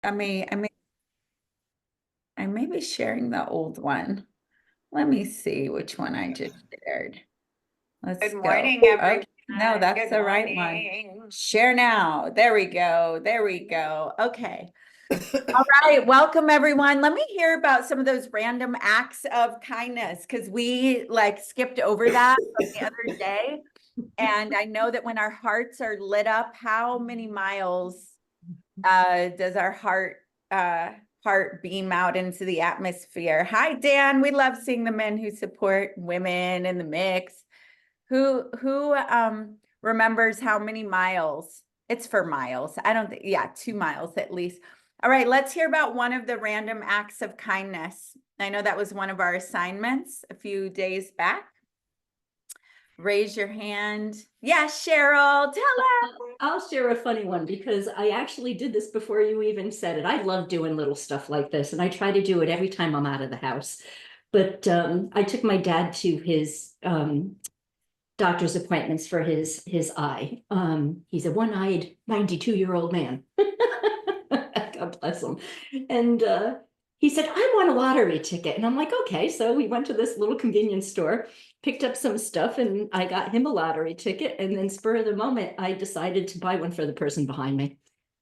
I may be sharing the old one. Let me see which one I just shared. Let's Good go. morning, everyone. No, that's Good the right one. Share now. There we go. There we go. Okay. All right. Welcome, everyone. Let me hear about some of those random acts of kindness because we like skipped over that from the other day. And I know that when our hearts are lit up, how many miles does our heart beam out into the atmosphere? Hi, Dan. We love seeing the men who support women in the mix. Who remembers how many miles? It's for miles. I don't think, yeah, 2 miles at least. All right, let's hear about one of the random acts of kindness. I know that was one of our assignments a few days back. Raise your hand. Yes, Cheryl, tell us. I'll share a funny one because I actually did this before you even said it. I love doing little stuff like this, and I try to do it every time I'm out of the house. But I took my dad to his doctor's appointments for his eye. He's a one-eyed 92-year-old man. God bless him. And he said, I want a lottery ticket. And I'm like, okay. So we went to this little convenience store, picked up some stuff, and I got him a lottery ticket. And then spur of the moment, I decided to buy one for the person behind me.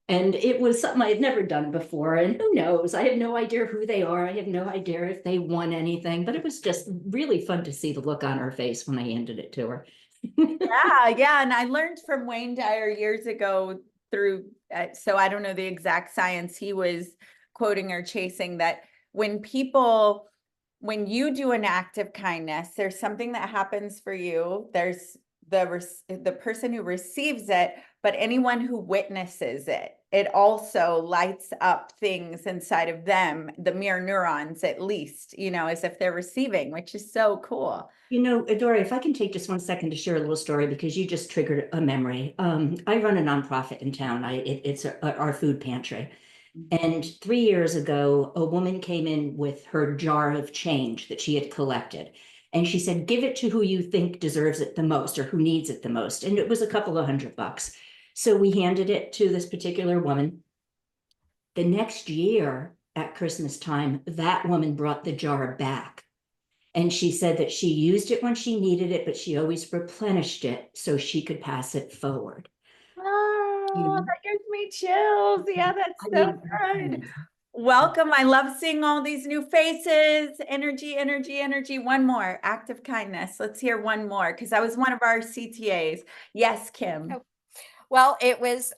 And it was something I had never done before. And who knows? I have no idea who they are. I have no idea if they won anything, but it was just really fun to see the look on her face when I handed it to her. Yeah. And I learned from Wayne Dyer years ago through, so I don't know the exact science he was quoting or chasing, that when you do an act of kindness, there's something that happens for you. There's the person who receives it, but anyone who witnesses it, it also lights up things inside of them, the mirror neurons, at least, as if they're receiving, which is so cool. Dory, if I can take just 1 second to share a little story because you just triggered a memory. I run a nonprofit in town. It's our food pantry. And 3 years ago, a woman came in with her jar of change that she had collected. And she said, give it to who you think deserves it the most or who needs it the most. And it was a couple of $100. So we handed it to this particular woman. The next year at Christmas time, that woman brought the jar back. And she said that she used it when she needed it, but she always replenished it so she could pass it forward. Oh, that gives me chills. Yeah, that's so good. Welcome. I love seeing all these new faces. Energy, energy, energy. One more act of kindness. Let's hear one more because that was one of our CTAs. Yes, Kim. Oh, well, it was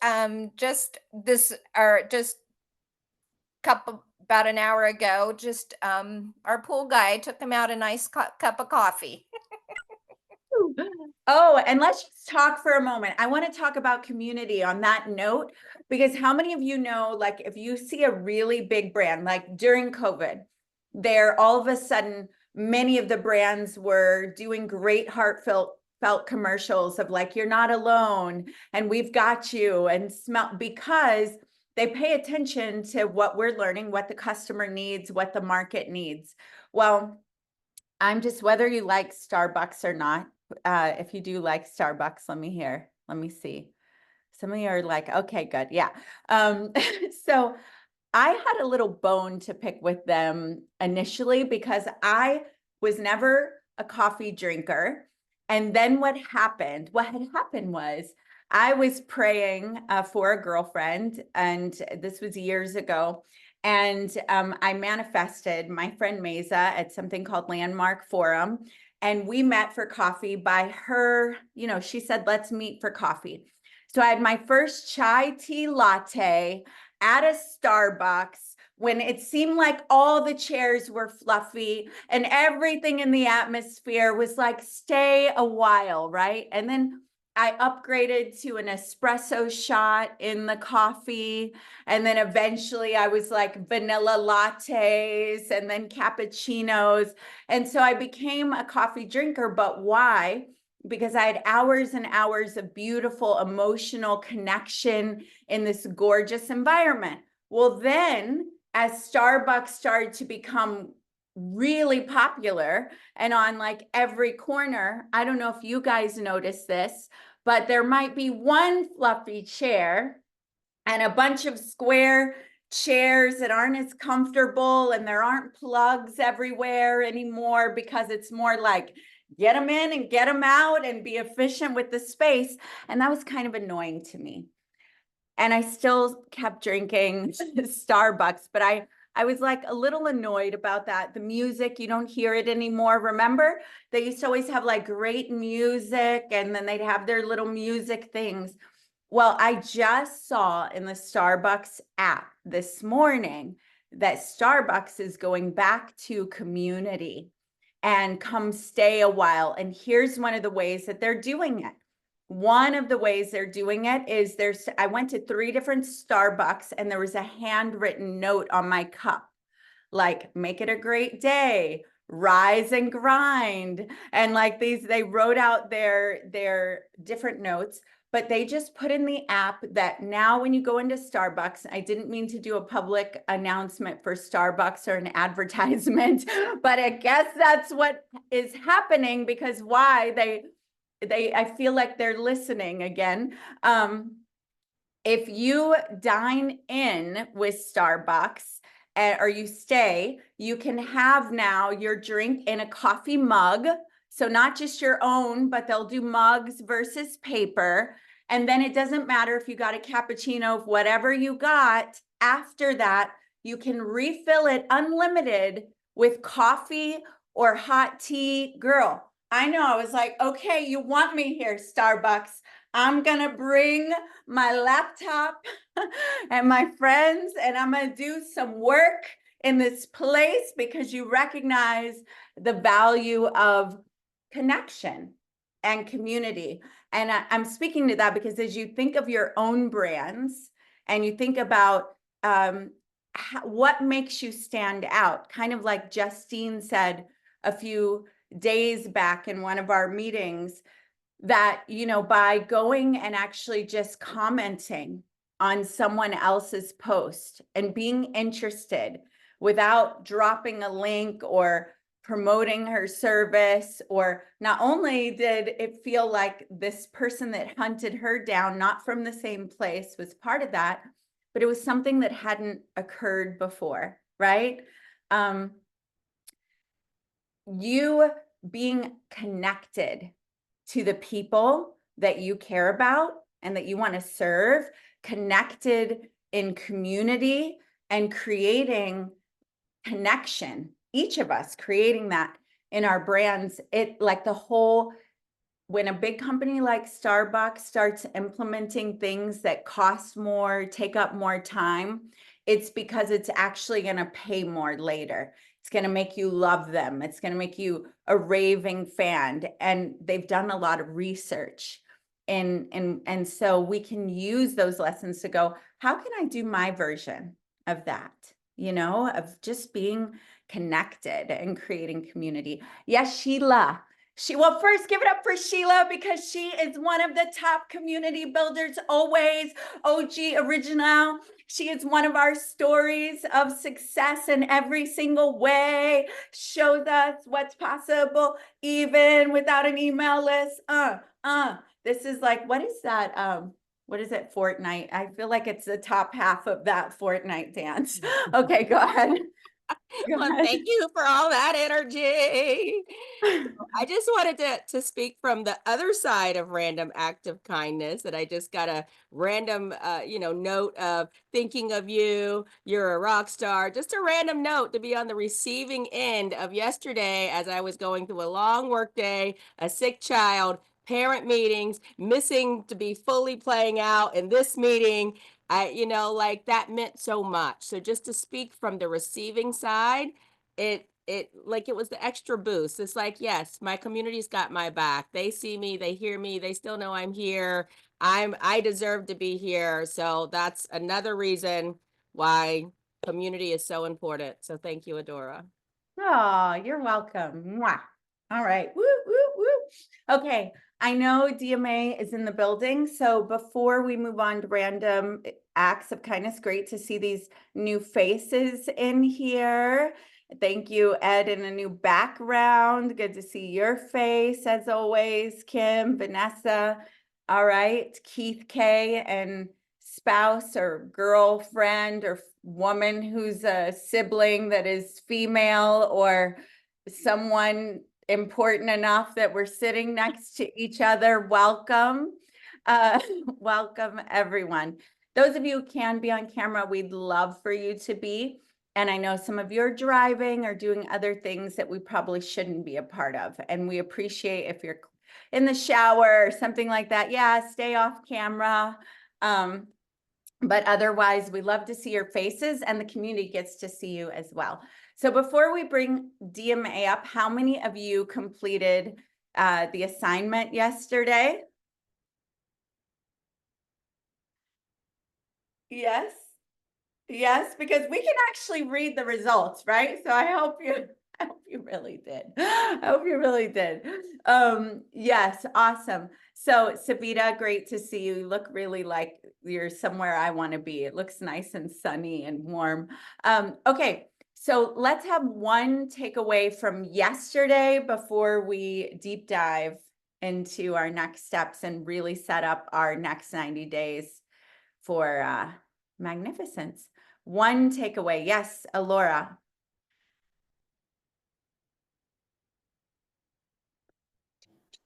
just about an hour ago. Just our pool guy took him out a nice cup of coffee. Oh, and let's just talk for a moment. I want to talk about community on that note, because how many of you know, like if you see a really big brand, like during COVID, there all of a sudden, many of the brands were doing great heartfelt commercials of like, you're not alone and we've got you, and smell, because they pay attention to what we're learning, what the customer needs, what the market needs. Well, I'm just, whether you like Starbucks or not, if you do like Starbucks, let me see. Some of you are like, okay, good. Yeah. So I had a little bone to pick with them initially because I was never a coffee drinker. And then what had happened was I was praying for a girlfriend, and this was years ago. And I manifested my friend Mesa at something called Landmark Forum. And we met for coffee by her, she said, let's meet for coffee. So I had my first chai tea latte at a Starbucks when it seemed like all the chairs were fluffy and everything in the atmosphere was like, stay a while, right? And then I upgraded to an espresso shot in the coffee. And then eventually I was like vanilla lattes and then cappuccinos. And so I became a coffee drinker. But why? Because I had hours and hours of beautiful emotional connection in this gorgeous environment. Well, then as Starbucks started to become really popular and on like every corner, I don't know if you guys notice this, but there might be one fluffy chair and a bunch of square chairs that aren't as comfortable, and there aren't plugs everywhere anymore, because it's more like get them in and get them out and be efficient with the space. And that was kind of annoying to me. And I still kept drinking Starbucks, but I was like a little annoyed about that. The music, you don't hear it anymore. Remember, they used to always have like great music, and then they'd have their little music things. Well, I just saw in the Starbucks app this morning that Starbucks is going back to community and come stay a while. And here's one of the ways that they're doing it. One of the ways they're doing it is I went to 3 different Starbucks, and there was a handwritten note on my cup, like, make it a great day, rise and grind. And like they wrote out their different notes, but they just put in the app that now when you go into Starbucks, I didn't mean to do a public announcement for Starbucks or an advertisement, but I guess that's what is happening, because why I feel like they're listening again. If you dine in with Starbucks or you stay, you can have now your drink in a coffee mug. So not just your own, but they'll do mugs versus paper. And then it doesn't matter if you got a cappuccino, whatever you got, after that, you can refill it unlimited with coffee or hot tea. Girl, I know, I was like, okay, you want me here, Starbucks. I'm gonna bring my laptop and my friends, and I'm gonna do some work in this place, because you recognize the value of connection and community. And I'm speaking to that because as you think of your own brands and you think about what makes you stand out, kind of like Justine said a few days back in one of our meetings, that, you know, by going and actually just commenting on someone else's post and being interested without dropping a link or promoting her service, or not only did it feel like this person that hunted her down, not from the same place, was part of that, but it was something that hadn't occurred before, right? You being connected to the people that you care about and that you want to serve, connected in community and creating connection, each of us creating that in our brands. It like the whole, when a big company like Starbucks starts implementing things that cost more, take up more time, it's because it's actually going to pay more later. It's going to make you love them. It's going to make you a raving fan. And they've done a lot of research. And so we can use those lessons to go, how can I do my version of that? You know, of just being connected and creating community. Yes, Sheila. Well, first give it up for Sheila, because she is one of the top community builders always. OG original. She is one of our stories of success in every single way. Shows us what's possible even without an email list. This is like, what is that? What is it? Fortnite. I feel like it's the top half of that Fortnite dance. Okay, go ahead. Well, thank you for all that energy. I just wanted to speak from the other side of random act of kindness, that I just got a random, note of thinking of you. You're a rock star. Just a random note to be on the receiving end of yesterday, as I was going through a long work day, a sick child, parent meetings, missing to be fully playing out in this meeting. Like that meant so much. So just to speak from the receiving side, it like it was the extra boost. It's like, yes, my community's got my back. They see me, they hear me, they still know I'm here. I deserve to be here. So that's another reason why community is so important. So thank you, Adora. Oh, you're welcome. Mwah. All right. Woo, woo, woo. Okay. I know DMA is in the building. So before we move on to random acts of kindness, great to see these new faces in here. Thank you, Ed, in a new background. Good to see your face as always. Kim, Vanessa. All right. Keith K and spouse or girlfriend or woman who's a sibling that is female, or someone important enough that we're sitting next to each other, welcome. Welcome everyone. Those of you who can be on camera, we'd love for you to be. And I know some of you are driving or doing other things that we probably shouldn't be a part of. And we appreciate if you're in the shower or something like that. Yeah, stay off camera. But otherwise, we love to see your faces, and the community gets to see you as well. So before we bring DMA up, how many of you completed the assignment yesterday? Yes. Yes, because we can actually read the results, right? So I hope you really did. I hope you really did. Yes, awesome. So Savita, great to see you. You look really like you're somewhere I want to be. It looks nice and sunny and warm. Okay, so let's have one takeaway from yesterday before we deep dive into our next steps and really set up our next 90 days for magnificence. One takeaway. Yes, Alora.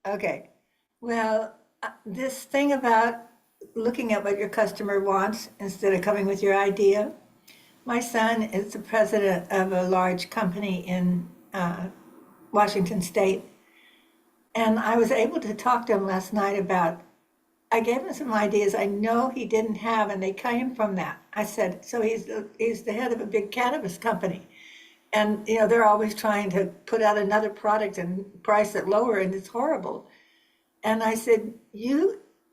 Okay, well, this thing about looking at what your customer wants instead of coming with your idea. My son is the president of a large company in Washington State. And I was able to talk to him last night about, I gave him some ideas I know he didn't have, and they came from that. I said, so he's the head of a big cannabis company. And, you know, they're always trying to put out another product and price it lower, and it's horrible. And I said,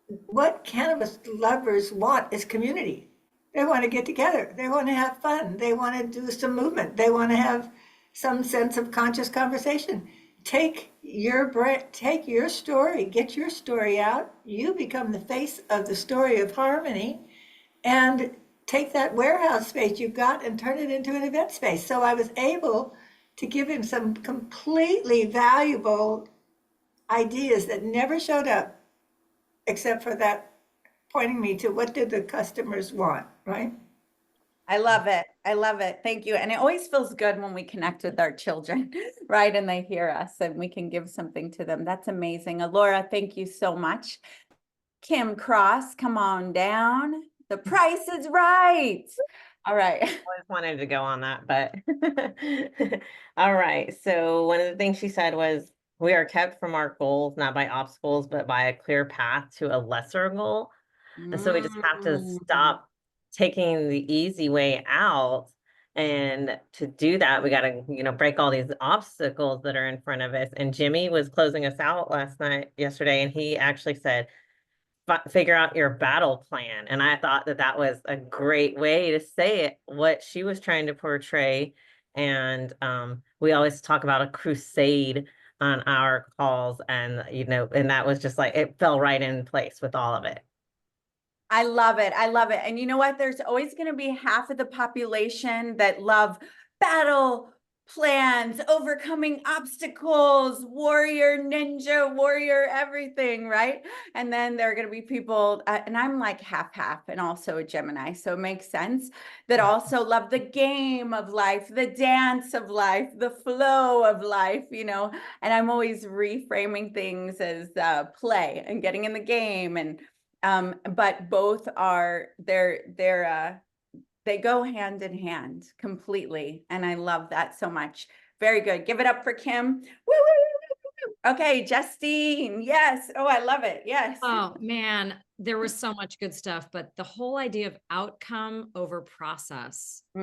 what cannabis lovers want is community. They want to get together. They want to have fun. They want to do some movement. They want to have some sense of conscious conversation. Take your story, get your story out. You become the face of the story of harmony, and take that warehouse space you've got and turn it into an event space. So I was able to give him some completely valuable ideas that never showed up, except for that pointing me to what did the customers want, right? I love it. I love it. Thank you. And it always feels good when we connect with our children, right? And they hear us and we can give something to them. That's amazing. Alora, thank you so much. Kim Cross, come on down. The price is right. All right. Always wanted to go on that, but all right. So one of the things she said was, we are kept from our goals, not by obstacles, but by a clear path to a lesser goal. And so we just have to stop taking the easy way out. And to do that, we got to, break all these obstacles that are in front of us. And Jimmy was closing us out yesterday, and he actually said, figure out your battle plan. And I thought that was a great way to say it, what she was trying to portray. And we always talk about a crusade on our calls, and and that was just like, it fell right in place with all of it. I love it. I love it. And you know what? There's always going to be half of the population that love battle plans, overcoming obstacles, warrior, ninja, warrior, everything, right? And then there are going to be people, and I'm like half and also a Gemini, so it makes sense, that also love the game of life, the dance of life, the flow of life, and I'm always reframing things as play and getting in the game. And but both are they go hand in hand completely. And I love that so much. Very good. Give it up for Kim. Woo, woo, woo, woo. Okay, Justine. Yes. Oh, I love it. Yes. Oh man, there was so much good stuff, but the whole idea of outcome over process. We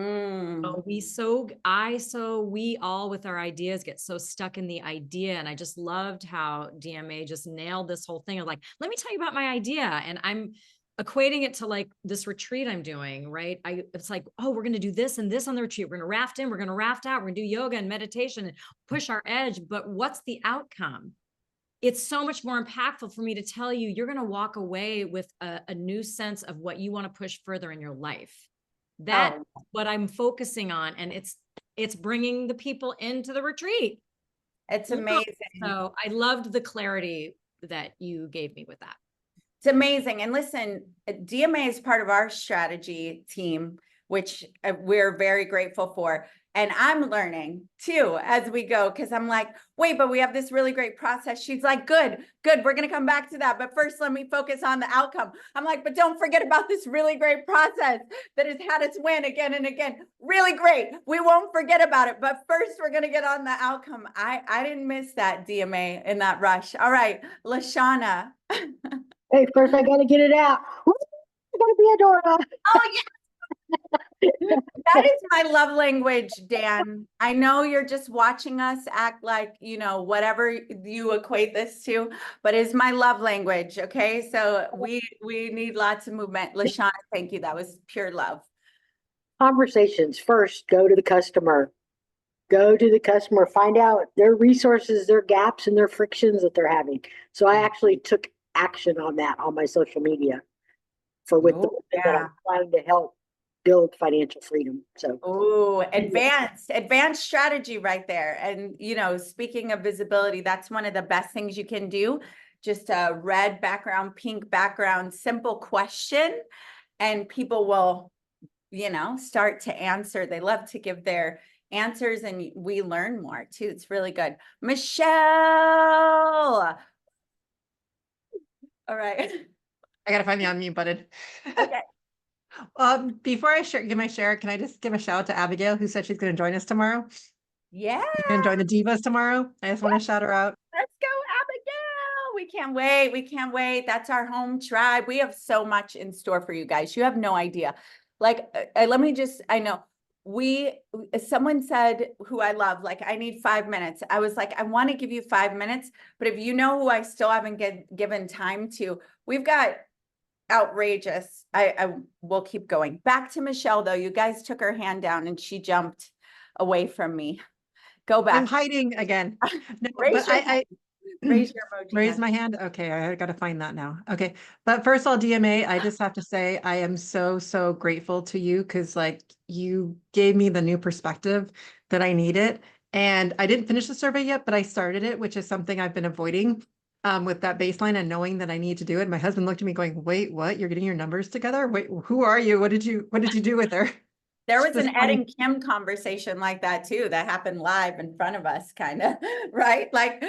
all with our ideas get so stuck in the idea. And I just loved how DMA just nailed this whole thing of like, let me tell you about my idea. And I'm equating it to like this retreat I'm doing, right? It's like, oh, we're going to do this and this on the retreat. We're going to raft in, we're going to raft out, we're going to do yoga and meditation and push our edge. But what's the outcome? It's so much more impactful for me to tell you, you're going to walk away with a new sense of what you want to push further in your life. That's what I'm focusing on. And it's bringing the people into the retreat. It's amazing. So I loved the clarity that you gave me with that. It's amazing. And listen, DMA is part of our strategy team, which we're very grateful for. And I'm learning too as we go, because I'm like, wait, but we have this really great process. She's like, good, we're going to come back to that. But first, let me focus on the outcome. I'm like, but don't forget about this really great process that has had us win again and again. Really great. We won't forget about it. But first, we're going to get on the outcome. I didn't miss that DMA in that rush. All right, Lashana. Hey, first I gotta get it out. Woo, I gotta be Adora. Oh, yeah. That is my love language, Dan. I know you're just watching us act like, you know, whatever you equate this to, but it's my love language. Okay. So we need lots of movement. Lashana, thank you. That was pure love. Conversations first, go to the customer. Go to the customer, find out their resources, their gaps, and their frictions that they're having. So I actually took action on that on my social media for with the Oh, that I'm trying to help build financial freedom. So oh, advanced strategy right there. And, you know, speaking of visibility, that's one of the best things you can do. Just a red background, pink background, simple question, and people will, you know, start to answer. They love to give their answers, and we learn more too. It's really good. Michelle. All right. I gotta find the unmute button. Okay. Before I give my share, can I just give a shout out to Abigail, who said she's going to join us tomorrow? Yeah. She's going to join the Divas tomorrow. I just want to shout her out. Let's go, Abigail. We can't wait. We can't wait. That's our home tribe. We have so much in store for you guys. You have no idea. Like, let me just, I know someone said, who I love, like, I need 5 minutes. I was like, I want to give you 5 minutes, but if you know who I still haven't given time to, we've got outrageous. I will keep going. Back to Michelle, though. You guys took her hand down and she jumped away from me. Go back. I'm hiding again. No, Raise but your I Raise your emoji. raise hand. my hand. Okay, I got to find that now. Okay, but first of all, DMA, I just have to say I am so grateful to you, because like you gave me the new perspective that I needed. And I didn't finish the survey yet, but I started it, which is something I've been avoiding. With that baseline and knowing that I need to do it. My husband looked at me going, wait, what? You're getting your numbers together? Wait, who are you? What did you do with her? There was Just an Ed and Kim conversation like that too, that happened live in front of us, kind of, right? Like,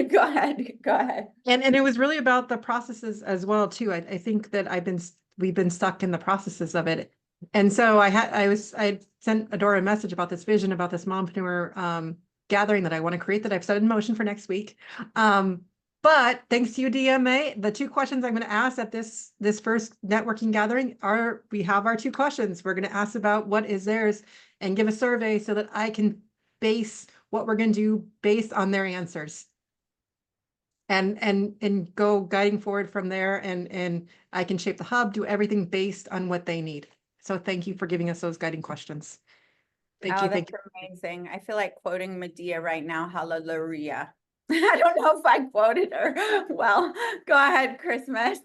go ahead. And it was really about the processes as well too. I think that we've been stuck in the processes of it. And so I sent Adora a message about this vision, about this mompreneur gathering that I want to create, that I've set in motion for next week. But thanks to you, DMA, the 2 questions I'm going to ask at this first networking gathering we have our 2 questions. We're going to ask about what is theirs and give a survey so that I can base what we're going to do based on their answers. And go guiding forward from there, and I can shape the hub, do everything based on what they need. So thank you for giving us those guiding questions. Thank you. That's amazing. I feel like quoting Medea right now. Hallelujah. I don't know if I quoted her well. Go ahead, Christmas.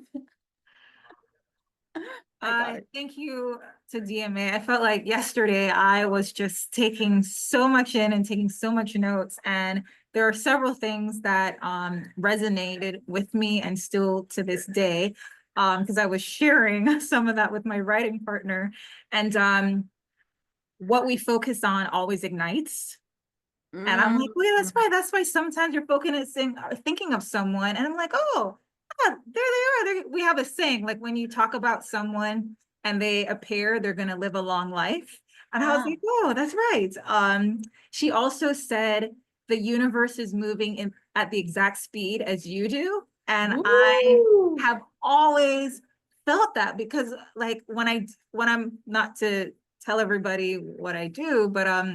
Thank you to DMA. I felt like yesterday I was just taking so much in and taking so much notes, and there are several things that resonated with me and still to this day, because I was sharing some of that with my writing partner. And what we focus on always ignites. And I'm like, well, yeah, that's right. That's why sometimes you're focusing, thinking of someone, and I'm like, oh, there they are. We have a saying, like when you talk about someone and they appear, they're going to live a long life. And I was like, oh, that's right. She also said the universe is moving at the exact speed as you do. And I have always felt that, because like when I'm, not to tell everybody what I do, but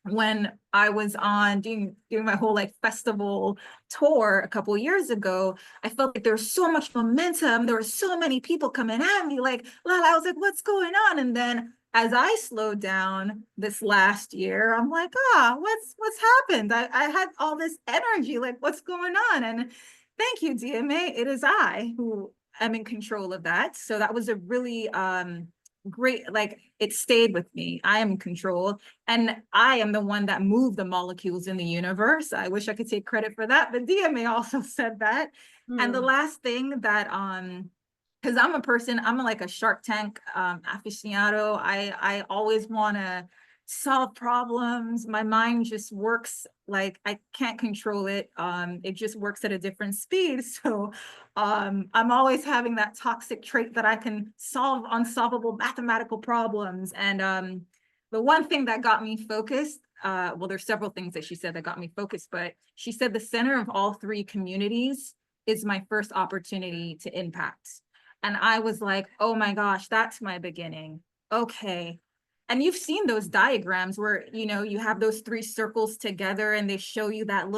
when I was on doing my whole like festival tour a couple of years ago, I felt like there was so much momentum. There were so many people coming at me, like, I was like, what's going on? And then as I slowed down this last year, I'm like, what's happened? I had all this energy, like, what's going on? And thank you, DMA. It is I who am in control of that. So that was a really great, like, it stayed with me. I am in control, and I am the one that moved the molecules in the universe. I wish I could take credit for that, but DMA also said that. And the last thing that because I'm like a Shark Tank aficionado. I always want to solve problems. My mind just works like I can't control it. It just works at a different speed. So I'm always having that toxic trait that I can solve unsolvable mathematical problems. And the one thing that got me focused, well, there's several things that she said that got me focused, but she said the center of all three communities is my first opportunity to impact. And I was like, oh my gosh, that's my beginning. Okay. And you've seen those diagrams where, you know, you have those three circles together and they show you that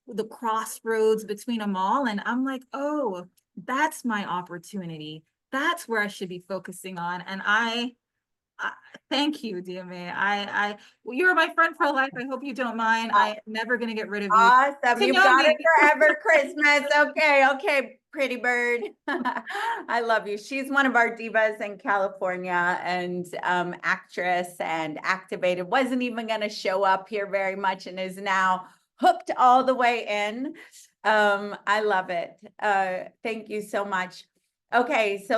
the crossroads between them all. And I'm like, oh, that's my opportunity. That's where I should be focusing on. And I thank you, DMA. Well, you're my friend for life. I hope you don't mind. I'm never going to get rid of you. Awesome. To You've know got me. it forever, Christmas. Okay, pretty bird. I love you. She's one of our divas in California and actress and activated. Wasn't even going to show up here very much and is now hooked all the way in. I love it. Thank you so much. Okay, so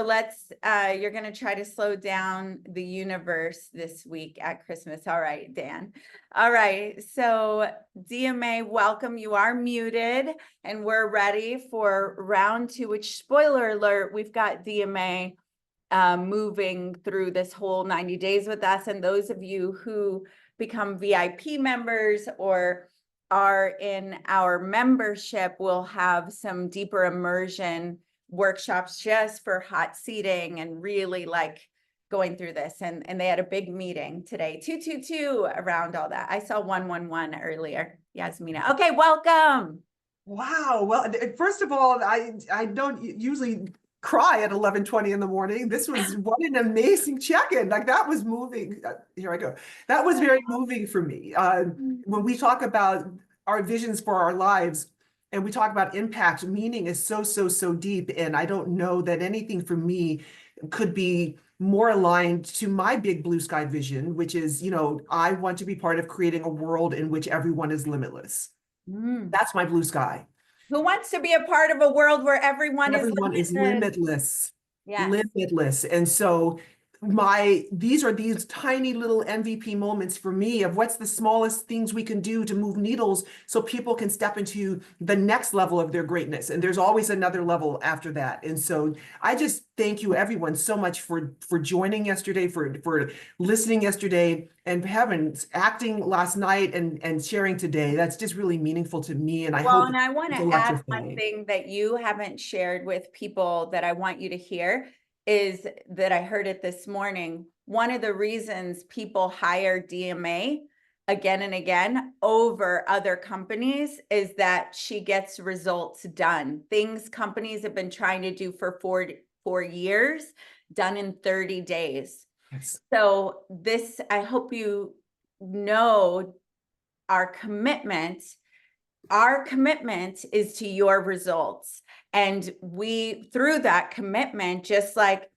you're going to try to slow down the universe this week at Christmas. All right, Dan. All right, so DMA, welcome. You are muted and we're ready for round 2, which, spoiler alert, we've got DMA moving through this whole 90 days with us. And those of you who become VIP members or are in our membership will have some deeper immersion workshops just for hot seating and really like going through this. And they had a big meeting today, 222 around all that. I saw 111 earlier. Yasmina. Okay, welcome. Wow. Well, first of all, I don't usually cry at 11:20 in the morning. This was what an amazing check-in. Like that was moving. Here I go. That was very moving for me. When we talk about our visions for our lives, and we talk about impact, meaning is so deep. And I don't know that anything for me could be more aligned to my big blue sky vision, which is, you know, I want to be part of creating a world in which everyone is limitless. That's my blue sky. Who wants to be a part of a world where everyone is limitless? Yes. Limitless. And so these are these tiny little MVP moments for me of what's the smallest things we can do to move needles so people can step into the next level of their greatness. And there's always another level after that. And so I just thank you everyone so much for joining yesterday, for listening yesterday, and heavens, acting last night and sharing today. That's just really meaningful to me. And I hope. And I want to add one thing that you haven't shared with people that I want you to hear is that I heard it this morning. One of the reasons people hire DMA again and again over other companies is that she gets results done. Things companies have been trying to do for four years, done in 30 days. Yes. So I hope you know our commitment is to your results. And we, through that commitment, just like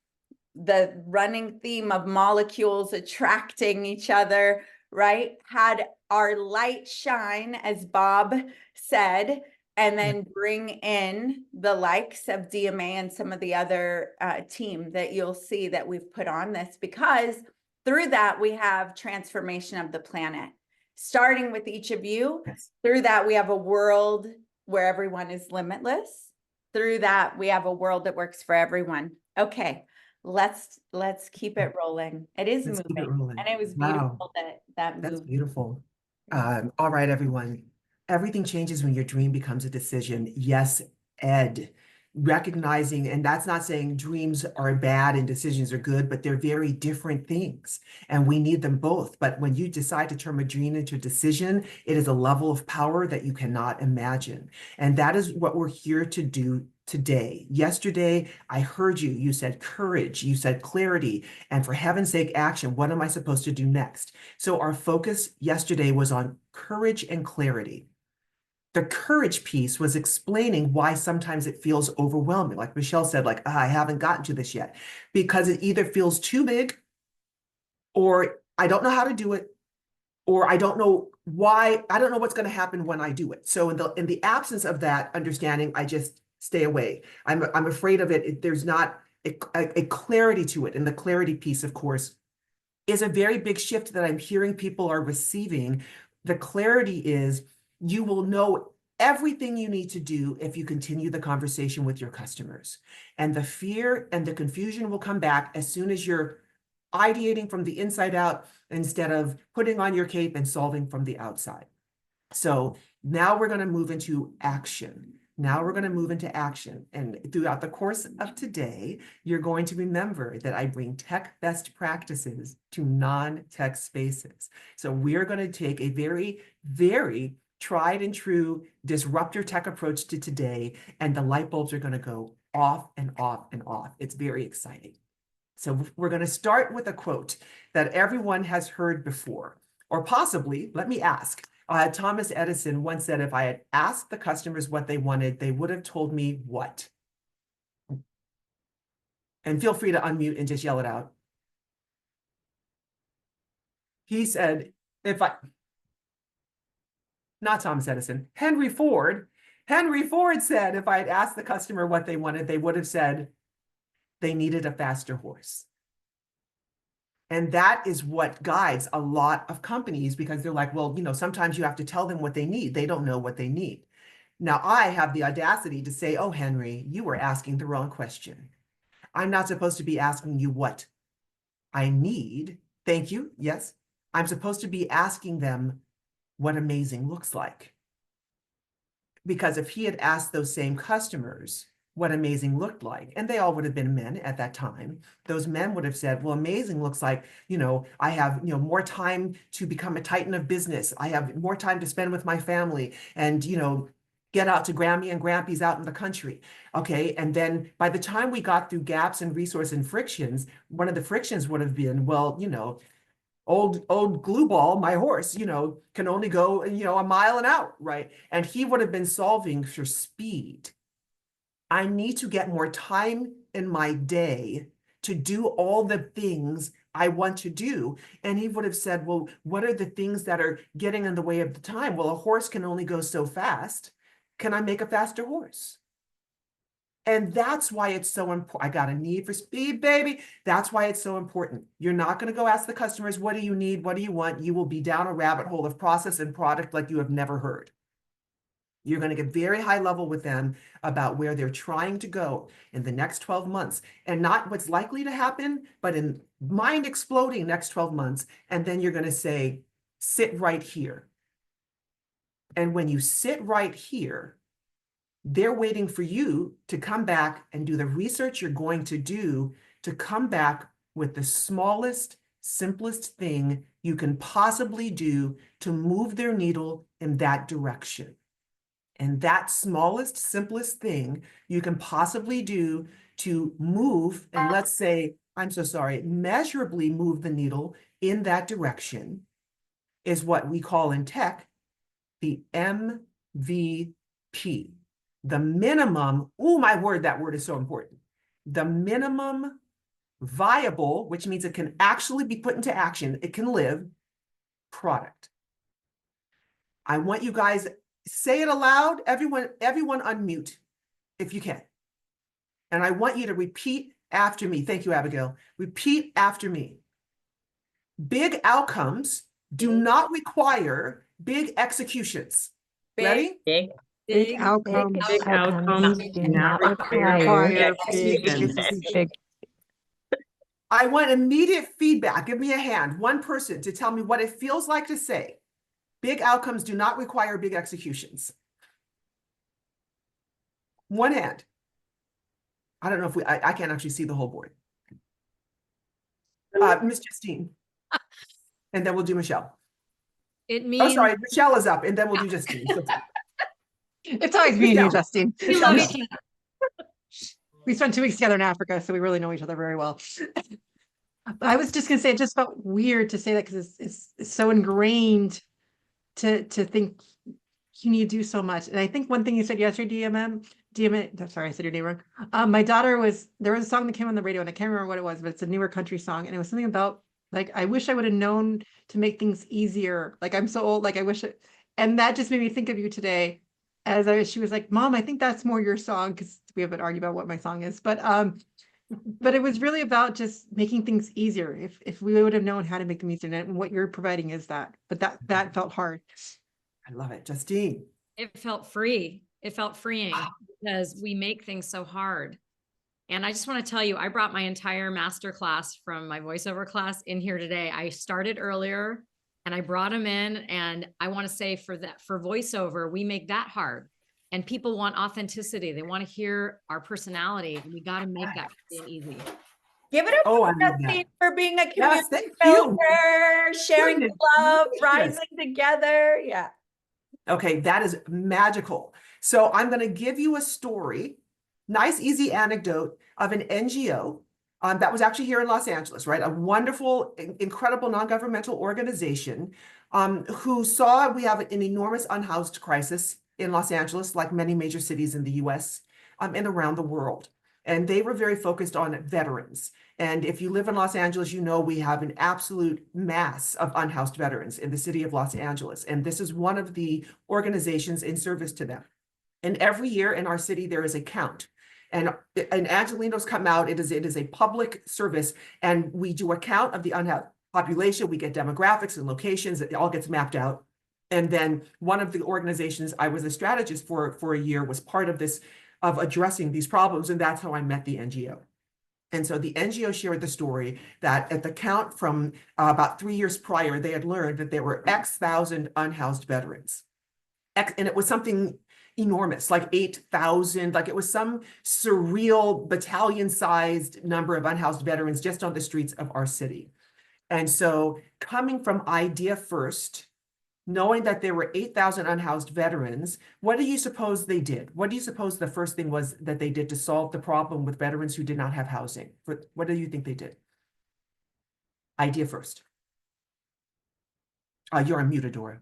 the running theme of molecules attracting each other, right? Had our light shine, as Bob said, and then bring in the likes of DMA and some of the other team that you'll see that we've put on this, because through that, we have transformation of the planet. Starting with each of you, through that, we have a world where everyone is limitless. Through that, we have a world that works for everyone. Okay, let's keep it rolling. It is moving, and it was beautiful that moved. That's beautiful. All right, everyone. Everything changes when your dream becomes a decision. Yes, Ed. Recognizing, and that's not saying dreams are bad and decisions are good, but they're very different things and we need them both. But when you decide to turn a dream into a decision, it is a level of power that you cannot imagine. And that is what we're here to do today. Yesterday, I heard you. You said courage, you said clarity, and for heaven's sake, action. What am I supposed to do next? So our focus yesterday was on courage and clarity. The courage piece was explaining why sometimes it feels overwhelming. Like Michelle said, like, I haven't gotten to this yet, because it either feels too big, or I don't know how to do it, or I don't know why, I don't know what's going to happen when I do it. So in the absence of that understanding, I just stay away. I'm afraid of it. There's not a clarity to it. And the clarity piece, of course, is a very big shift that I'm hearing people are receiving. The clarity is you will know everything you need to do if you continue the conversation with your customers. And the fear and the confusion will come back as soon as you're ideating from the inside out instead of putting on your cape and solving from the outside. So now we're going to move into action. Now we're going to move into action. And throughout the course of today, you're going to remember that I bring tech best practices to non-tech spaces. So we're going to take a very, very tried and true disruptor tech approach to today, and the light bulbs are going to go off and off and off. It's very exciting. So we're going to start with a quote that everyone has heard before, or possibly, let me ask, Thomas Edison once said, if I had asked the customers what they wanted, they would have told me what? And feel free to unmute and just yell it out. He said, not Thomas Edison, Henry Ford. Henry Ford said, if I had asked the customer what they wanted, they would have said they needed a faster horse. And that is what guides a lot of companies, because they're like, well, sometimes you have to tell them what they need. They don't know what they need. Now, I have the audacity to say, oh, Henry, you were asking the wrong question. I'm not supposed to be asking you what I need. Thank you. Yes. I'm supposed to be asking them what amazing looks like. Because if he had asked those same customers what amazing looked like, and they all would have been men at that time, those men would have said, well, amazing looks like, I have, more time to become a titan of business. I have more time to spend with my family and, get out to Grammy and Grampies out in the country. Okay. And then by the time we got through gaps and resource and frictions, one of the frictions would have been, well, old glue ball, my horse, can only go, a mile an hour, right? And he would have been solving for speed. I need to get more time in my day to do all the things I want to do. And he would have said, well, what are the things that are getting in the way of the time? Well, a horse can only go so fast. Can I make a faster horse? And that's why it's so important. I got a need for speed, baby. That's why it's so important. You're not going to go ask the customers, what do you need? What do you want? You will be down a rabbit hole of process and product like you have never heard. You're going to get very high level with them about where they're trying to go in the next 12 months, and not what's likely to happen, but in mind exploding next 12 months. And then you're going to say, sit right here. And when you sit right here, they're waiting for you to come back and do the research you're going to do to come back with the smallest, simplest thing you can possibly do to move their needle in that direction. And that smallest, simplest thing you can possibly do to move, and let's say, I'm so sorry, measurably move the needle in that direction is what we call in tech the MVP. The minimum, oh my word, that word is so important. The minimum viable, which means it can actually be put into action, it can live, product. I want you guys, say it aloud, everyone unmute if you can. And I want you to repeat after me. Thank you, Abigail. Repeat after me. Big outcomes do not require big executions. Ready? Big outcomes. Big outcomes do not require big execution. I want immediate feedback. Give me a hand, one person, to tell me what it feels like to say. Big outcomes do not require big executions. One hand. I don't know if I can't actually see the whole board. Miss Justine. And then we'll do Michelle. It means. Oh, sorry, Michelle is up, and then we'll do Justine. It's always me and you, Justine. We love each other. We spent 2 weeks together in Africa, so we really know each other very well. I was just gonna say, it just felt weird to say that because it's so ingrained to think you need to do so much. And I think one thing you said yesterday, DMA, sorry, I said your name wrong. My daughter there was a song that came on the radio and I can't remember what it was, but it's a newer country song. And it was something about like, I wish I would have known to make things easier. Like I'm so old, like I wish and that just made me think of you today she was like, Mom, I think that's more your song. Cause we have an argument about what my song is, but But it was really about just making things easier. If we would have known how to make them easier, and what you're providing is that, but that felt hard. I love it. Justine. It felt free. It felt freeing because we make things so hard. And I just want to tell you, I brought my entire master class from my voiceover class in here today. I started earlier and I brought them in. And I want to say for voiceover, we make that hard. And people want authenticity. They want to hear our personality. And we got to make that free and easy. Give it up Oh, I for love Justine that. for being a Yes, community thank you. builder, sharing Goodness love, gracious. rising together. Yeah. Okay, that is magical. So I'm going to give you a story, nice, easy anecdote of an NGO that was actually here in Los Angeles, right? A wonderful, incredible non-governmental organization who saw we have an enormous unhoused crisis in Los Angeles, like many major cities in the US and around the world. And they were very focused on veterans. And if you live in Los Angeles, you know we have an absolute mass of unhoused veterans in the city of Los Angeles. And this is one of the organizations in service to them. And every year in our city, there is a count. And Angelinos come out, it is a public service, and we do a count of the unhoused population. We get demographics and locations, it all gets mapped out. And then one of the organizations I was a strategist for a year was part of this, of addressing these problems. And that's how I met the NGO. And so the NGO shared the story that at the count from about 3 years prior, they had learned that there were X thousand unhoused veterans. And it was something enormous, like 8,000, like it was some surreal battalion-sized number of unhoused veterans just on the streets of our city. And so coming from idea first, knowing that there were 8,000 unhoused veterans, what do you suppose they did? What do you suppose the first thing was that they did to solve the problem with veterans who did not have housing? What do you think they did? Idea first. You're on mute, Adora.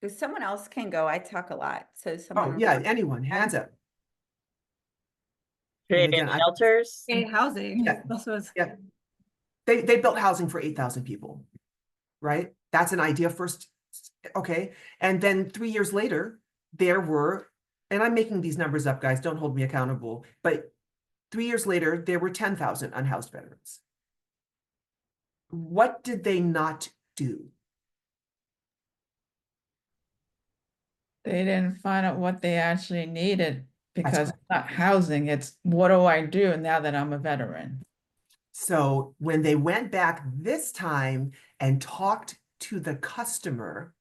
If someone else can go, I talk a lot. So someone. Oh, yeah, anyone, hands up. Creating again, shelters. Okay, housing. Yeah. That's what's- Yeah. They built housing for 8,000 people, right? That's an idea first. Okay. And then 3 years later, there were, and I'm making these numbers up, guys, don't hold me accountable, but 3 years later, there were 10,000 unhoused veterans. What did they not do? They didn't find out what they actually needed because correct. it's not housing, it's what do I do now that I'm a veteran? So when they went back this time and talked to the customer,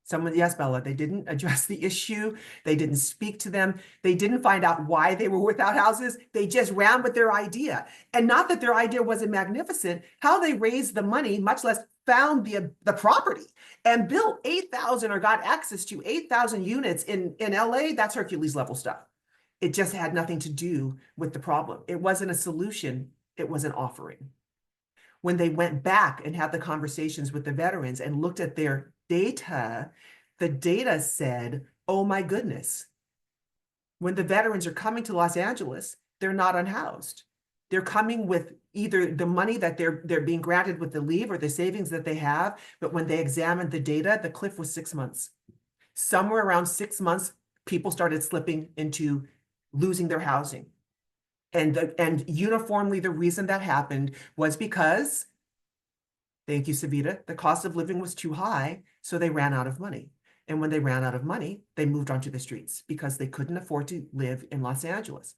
someone, yes, Bella, they didn't address the issue. They didn't speak to them. They didn't find out why they were without houses. They just ran with their idea. And not that their idea wasn't magnificent, how they raised the money, much less found the property and built 8,000 or got access to 8,000 units in LA, that's Hercules level stuff. It just had nothing to do with the problem. It wasn't a solution, it was an offering. When they went back and had the conversations with the veterans and looked at their data, the data said, oh my goodness, when the veterans are coming to Los Angeles, they're not unhoused. They're coming with either the money that they're being granted with the leave or the savings that they have. But when they examined the data, the cliff was 6 months. Somewhere around 6 months, people started slipping into losing their housing. And uniformly, the reason that happened was because, thank you, Savita, the cost of living was too high, so they ran out of money. And when they ran out of money, they moved onto the streets because they couldn't afford to live in Los Angeles.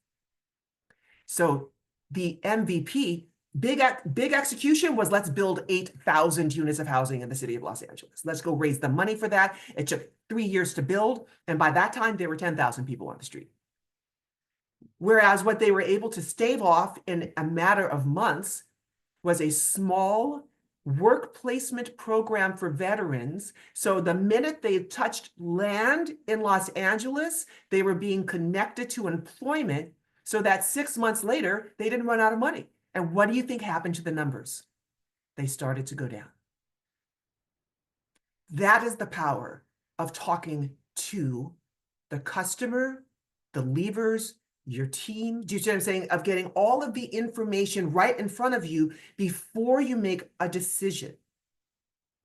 So the MVP, big execution was let's build 8,000 units of housing in the city of Los Angeles. Let's go raise the money for that. It took 3 years to build. And by that time, there were 10,000 people on the street. Whereas what they were able to stave off in a matter of months was a small work placement program for veterans. So the minute they touched land in Los Angeles, they were being connected to employment so that 6 months later, they didn't run out of money. And what do you think happened to the numbers? They started to go down. That is the power of talking to the customer, the leavers, your team. Do you see what I'm saying? Of getting all of the information right in front of you before you make a decision.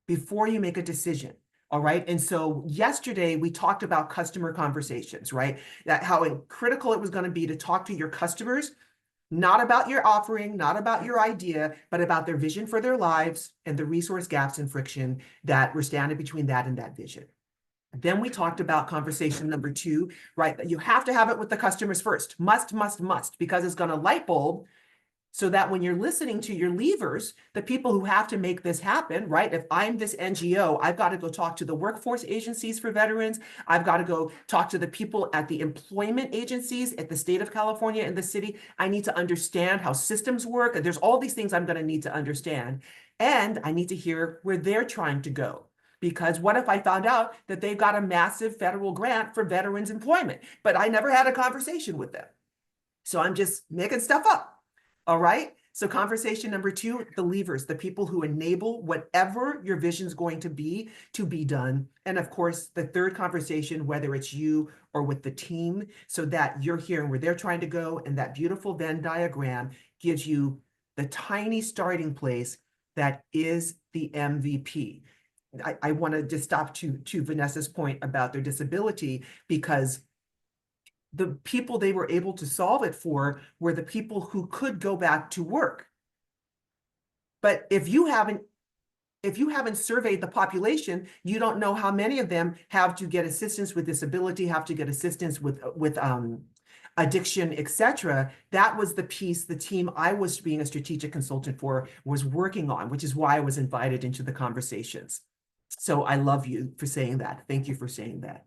Before you make a decision. All right. And so yesterday we talked about customer conversations, right? That how critical it was going to be to talk to your customers Not about your offering, not about your idea, but about their vision for their lives and the resource gaps and friction that were standing between that and that vision. Then we talked about conversation number 2, right? That you have to have it with the customers first. Must, because it's going to light bulb so that when you're listening to your levers, the people who have to make this happen, right? If I'm this NGO, I've got to go talk to the workforce agencies for veterans. I've got to go talk to the people at the employment agencies at the state of California and the city. I need to understand how systems work. There's all these things I'm going to need to understand. And I need to hear where they're trying to go. Because what if I found out that they've got a massive federal grant for veterans employment, but I never had a conversation with them? So I'm just making stuff up. All right. So conversation number 2, the levers, the people who enable whatever your vision is going to be done. And of course, the third conversation, whether it's you or with the team, so that you're hearing where they're trying to go. And that beautiful Venn diagram gives you the tiny starting place that is the MVP. I want to just stop to Vanessa's point about their disability, because the people they were able to solve it for were the people who could go back to work. But if you haven't surveyed the population, you don't know how many of them have to get assistance with disability, have to get assistance with addiction, etc. That was the piece the team I was being a strategic consultant for was working on, which is why I was invited into the conversations. So I love you for saying that. Thank you for saying that.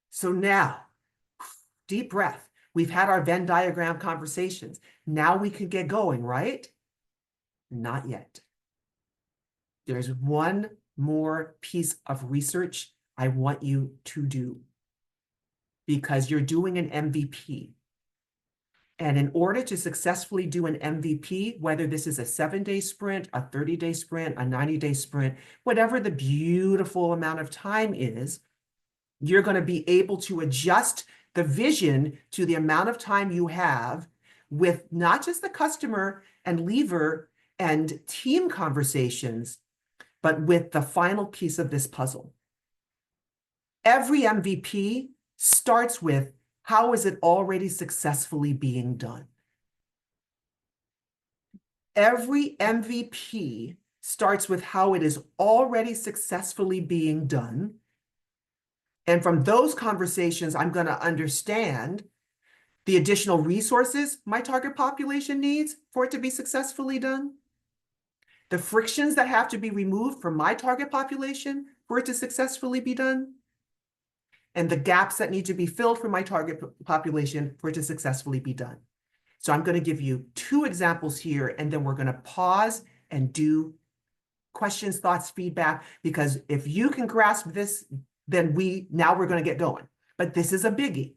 So now, deep breath. We've had our Venn diagram conversations. Now we can get going, right? Not yet. There's one more piece of research I want you to do, because you're doing an MVP. And in order to successfully do an MVP, whether this is a 7-day sprint, a 30-day sprint, a 90-day sprint, whatever the beautiful amount of time is, you're going to be able to adjust the vision to the amount of time you have with not just the customer and lever and team conversations, but with the final piece of this puzzle. Every MVP starts with, how is it already successfully being done? Every MVP starts with how it is already successfully being done. And from those conversations, I'm going to understand the additional resources my target population needs for it to be successfully done, the frictions that have to be removed from my target population for it to successfully be done, and the gaps that need to be filled for my target population for it to successfully be done. So I'm going to give you 2 examples here, and then we're going to pause and do questions, thoughts, feedback, because if you can grasp this, then now we're going to get going. But this is a biggie.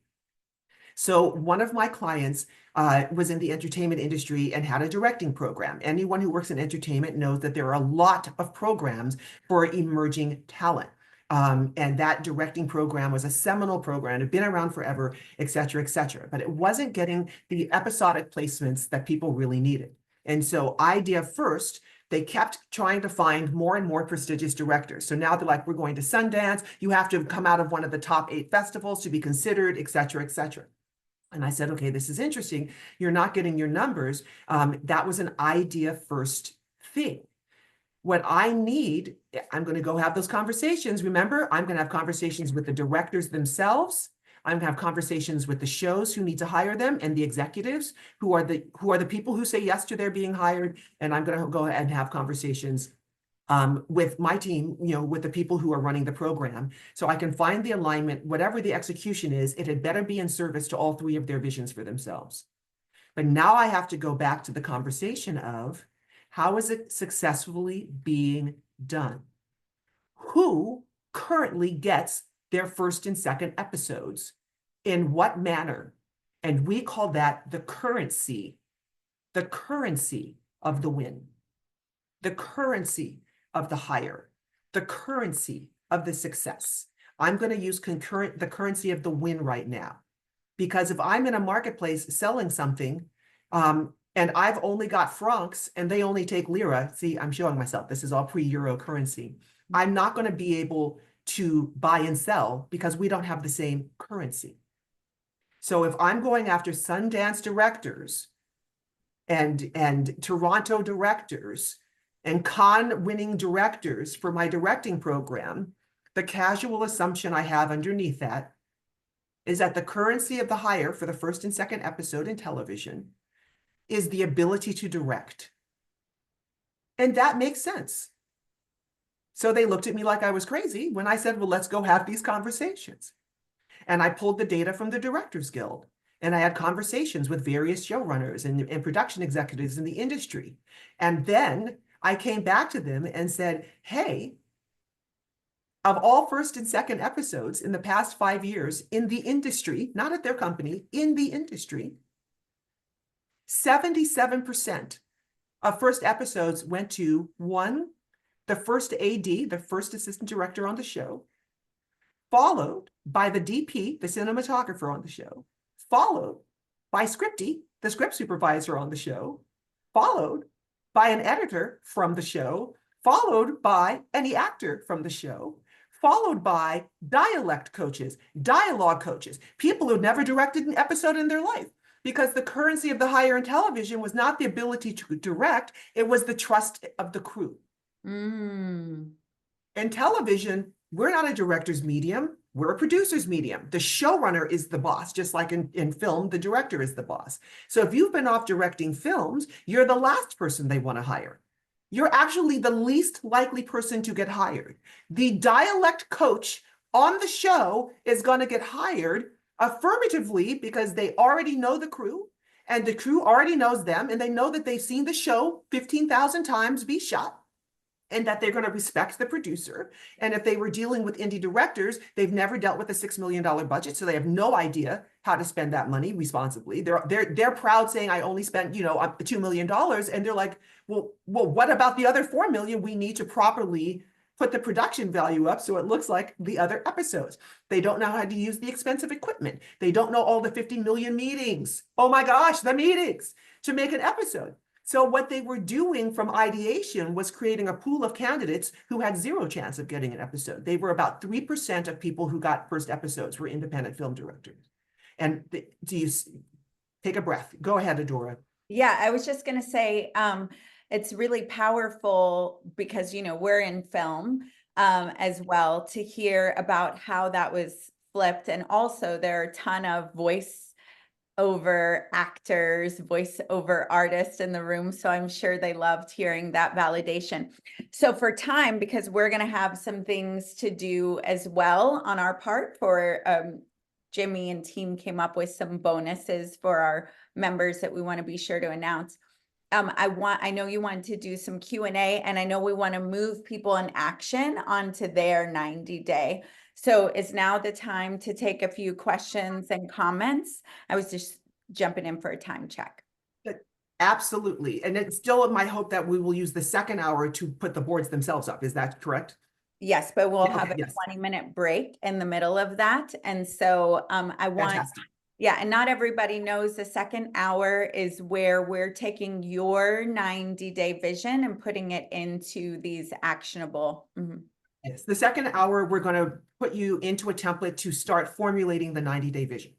So one of my clients was in the entertainment industry and had a directing program. Anyone who works in entertainment knows that there are a lot of programs for emerging talent. And that directing program was a seminal program. It had been around forever, et cetera, but it wasn't getting the episodic placements that people really needed. And so idea first, they kept trying to find more and more prestigious directors. So now they're like, we're going to Sundance. You have to come out of one of the top 8 festivals to be considered, et cetera, et cetera. And I said, okay, this is interesting. You're not getting your numbers. That was an idea first thing. What I need, I'm going to go have those conversations. Remember, I'm going to have conversations with the directors themselves. I'm going to have conversations with the shows who need to hire them and the executives who are the people who say yes to their being hired. And I'm going to go ahead and have conversations with my team, with the people who are running the program. So I can find the alignment, whatever the execution is, it had better be in service to all 3 of their visions for themselves. But now I have to go back to the conversation of, how is it successfully being done? Who currently gets their first and second episodes? In what manner? And we call that the currency of the win, the currency of the hire, the currency of the success. I'm going to use the currency of the win right now, because if I'm in a marketplace selling something, and I've only got francs and they only take lira. See, I'm showing myself, this is all pre-euro currency. I'm not going to be able to buy and sell because we don't have the same currency. So if I'm going after Sundance directors and Toronto directors and con winning directors for my directing program, the casual assumption I have underneath that is that the currency of the hire for the first and second episode in television is the ability to direct. And that makes sense. So they looked at me like I was crazy when I said, well, let's go have these conversations. And I pulled the data from the Directors Guild. And I had conversations with various showrunners and production executives in the industry. And then I came back to them and said, hey, of all first and second episodes in the past 5 years in the industry, not at their company, in the industry, 77% of first episodes went to one, the first AD, the first assistant director on the show, followed by the DP, the cinematographer on the show, followed by Scripty, the script supervisor on the show, followed by an editor from the show, followed by any actor from the show, followed by dialect coaches, dialogue coaches, people who never directed an episode in their life. Because the currency of the hire in television was not the ability to direct, it was the trust of the crew. In television, we're not a director's medium, we're a producer's medium. The showrunner is the boss, just like in film, the director is the boss. So if you've been off directing films, you're the last person they want to hire. You're actually the least likely person to get hired. The dialect coach on the show is going to get hired affirmatively because they already know the crew and the crew already knows them and they know that they've seen the show 15,000 times be shot and that they're going to respect the producer. And if they were dealing with indie directors, they've never dealt with a $6 million budget, so they have no idea how to spend that money responsibly. They're proud saying I only spent, $2 million, and they're like, well, what about the other $4 million we need to properly put the production value up so it looks like the other episodes? They don't know how to use the expensive equipment. They don't know all the 50 million meetings. Oh my gosh, the meetings to make an episode. So what they were doing from ideation was creating a pool of candidates who had zero chance of getting an episode. They were about 3% of people who got first episodes were independent film directors. And do you take a breath? Go ahead, Adora. Yeah, I was just going to say, it's really powerful because, we're in film as well to hear about how that was flipped. And also there are a ton of voice over actors, voice over artists in the room. So I'm sure they loved hearing that validation. So for time, because we're going to have some things to do as well on our part for Jimmy and team came up with some bonuses for our members that we want to be sure to announce. I know you want to do some Q&A and I know we want to move people in action onto their 90-day. So is now the time to take a few questions and comments? I was just jumping in for a time check. Absolutely. And it's still my hope that we will use the second hour to put the boards themselves up. Is that correct? Yes, but we'll Yeah, have okay, a yes. 20-minute break in the middle of that. And so I want, Fantastic. yeah, and not everybody knows the second hour is where we're taking your 90-day vision and putting it into these actionable. Yes, the second hour, we're going to put you into a template to start formulating the 90-day vision.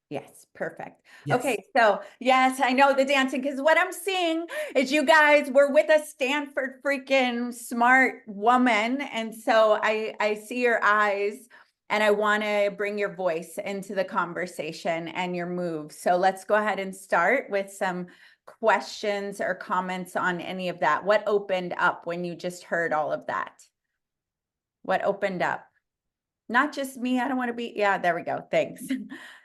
Yes, perfect. Yes. Okay, so yes, I know the dancing because what I'm seeing is you guys were with a Stanford freaking smart woman. And so I see your eyes and I want to bring your voice into the conversation and your moves. So let's go ahead and start with some questions or comments on any of that. What opened up when you just heard all of that? What opened up? Not just me. I don't want to be. Yeah, there we go. Thanks.